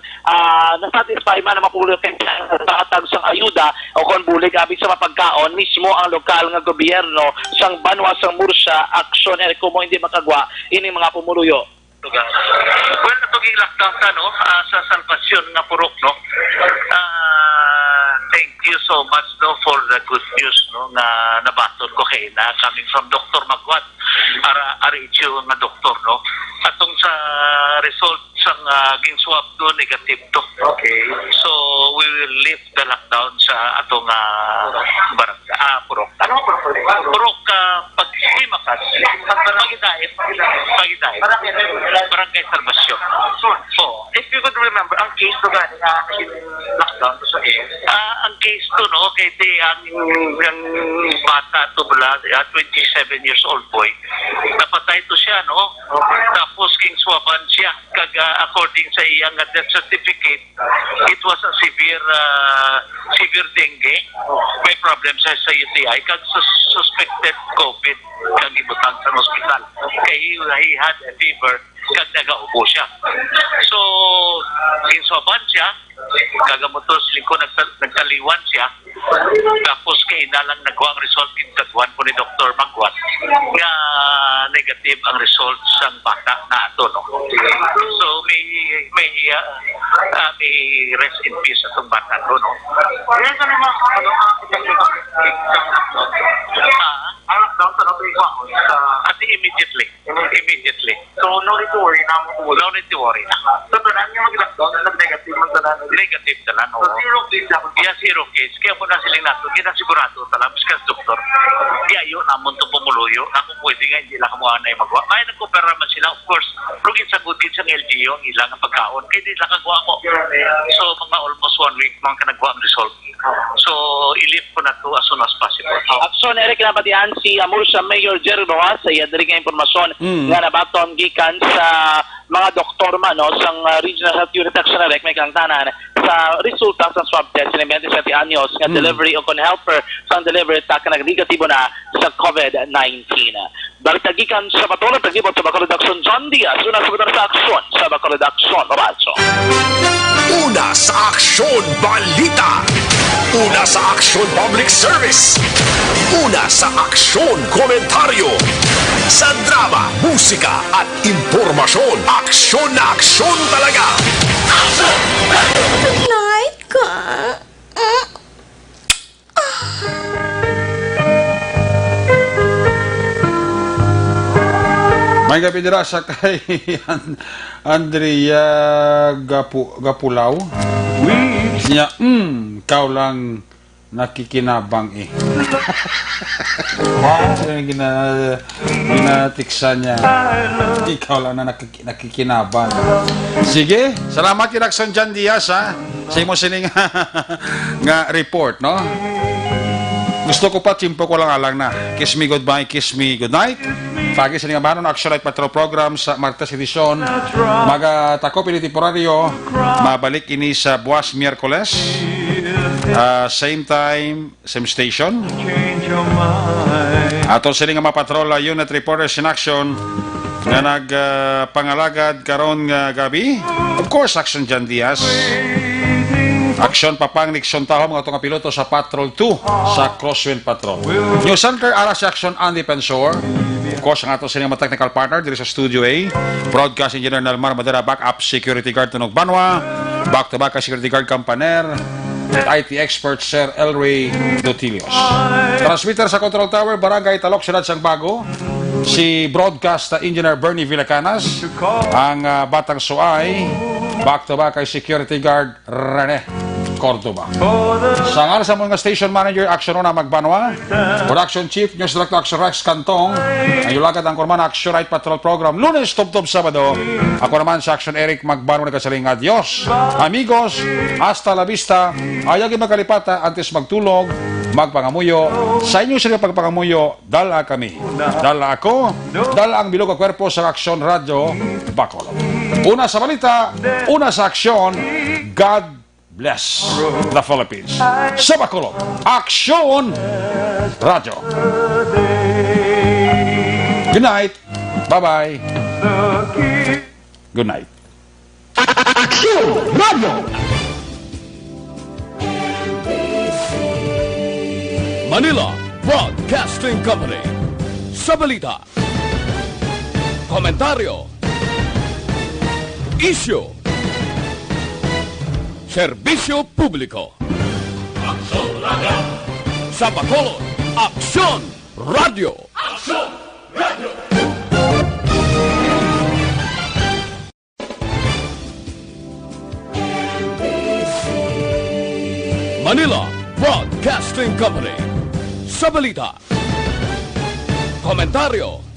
nasatisfy man ang mapuluyo kay tatag sa ayuda o kung bulig abi sa mapagkaon mismo ang lokal nga gobyerno sang Banwa sa Murcia aksyon kung hindi makagwa ini mga pumuluyo. Well, itong lockdown ka, no? Sa Salvacion nga purok, no? Thank you so much, no, for the good news, no, na nabaton ko kay na coming from Dr. Magwat, RHU nga doktor, no? Atong sa result sang ginswab do negative to. Okay. So, we will lift the lockdown sa atong purok. Ano purok? Purok paghimakas. Pagidait. Barangay Salvacion. So, if you could remember, ang case to gani nga lockdown to sa ang case to, no, kay ang bata to bala, 27 years old boy. Napatay to siya, no? Tapos ginswaban siya. According sa iyang death certificate, it was a severe dengue. May problem sa UTI kag suspected COVID kag ibutang sa hospital. Kay he had a fever kag nagaubo siya. So, ginswaban siya, kagamutos lingko nagtaliwan siya. Tapos kay nalang nagwa ang result kitagwan po ni Dr. Magwat nga negative ang result sang bata na ato, no. So may rest in peace atong bata to, no. Yan ka naman ang lockdown sa nabiwa at immediately. So no need to worry na mo. No need to worry na. So tanan nga mag-lockdown nag-negative man tanan. Negative tanan, no. So zero case ako. Yeah, zero case. Kaya po na siling nato, ginasigurado talang biskas doktor. Kaya yun namon to pumuluyo. Ako pwede nga hindi lang mo anay magwa. Kaya nagkopera man sila, of course. Rugin sa good sa LGU ang ilang ang pagkaon. Kaya di lang kagwa mo. So mga almost 1 week mga kanagwa ang result. So ilip ko na to as soon as possible. Aksyon Eric nabatian si Murcia Mayor Jerry Rojas sa iya diri nga impormasyon nga nabaton gikan sa mga doktor man, no, sang Regional Health Unit Action Direct may kangtanan sa resulta sa swab test ng 27 anyos nga delivery o kon helper sa delivery ta ka nagregatibo na sa COVID-19. Baritagikan sa patuloy paglibot sa Bacolod Action John Diaz. Una sa patuloy sa aksyon sa Bacolod Action Radyo. Una sa Aksyon Balita. Una sa Aksyon Public Service. Una sa Aksyon Komentaryo. Sa drama, musika at impormasyon. Aksyon na aksyon talaga. Night ka. May gabi dira sa kay Andrea Gapulaw. Niya, ikaw lang nakikinabang eh. Ginatiksa niya. Ikaw lang na nakikinabang. Sige, salamat kay Lacson Jan Diaz ha. Sa imo sining nga report, no? Gusto ko pa, timpo ko lang alang na. Kiss me goodbye, kiss me goodnight. Pagi sa nga manon Action Light Patrol Program sa Martes Edisyon. Magatako pili temporaryo. Mabalik ini sa buwas Miyerkules. Same time, same station. Ato sila nga mapatrol unit reporters in action nga nagpangalagad karon nga gabi. Of course, Action Jan Diaz. Aksyon Papang Nixon Taho mga itong piloto sa Patrol 2 sa Crosswind Patrol. News Center ara si Action Andy Pensor. Of course, ang ato sa mga technical partner dito sa Studio A. Broadcast Engineer Nalmar Madera, Backup Security Guard Tunog Banwa, Back-to-Back Security Guard Campaner, IT Expert Sir Elray Dotilios. Transmitter sa Control Tower, Barangay Talok, Siyudad Sangbago. Si Broadcast Engineer Bernie Villacanas. Ang Batang Suay, back-to-back kay Security Guard Rene Cordoba. Sa nga sa mga Station Manager, Action Una Magbanwa, Production Chief, News Director Action Rex Cantong, ang yulagad ang kurman Action Right Patrol Program, Lunes, Tub-Tub, Sabado. Ako naman sa Action Eric Magbanwa, nagkasaling adios. Amigos, hasta la vista, ayagin magkalipata, antes magtulog, magpangamuyo. Sa inyo sila pagpangamuyo, dala kami. Dala ako, dala ang bilog ang kwerpo sa Action Radio, Bacolod. Una sa balita, una sa aksyon, God bless the Philippines. Sa Bacolod, Action Radio. Good night. Bye-bye. Good night. Action Radio. Manila Broadcasting Company. Sa balita, komentaryo, issue, serbisyo publiko. Aksyon Radio. Sa Bacolod, Aksyon Radio. Aksyon Radio. Manila Broadcasting Company. Sa balita, komentaryo,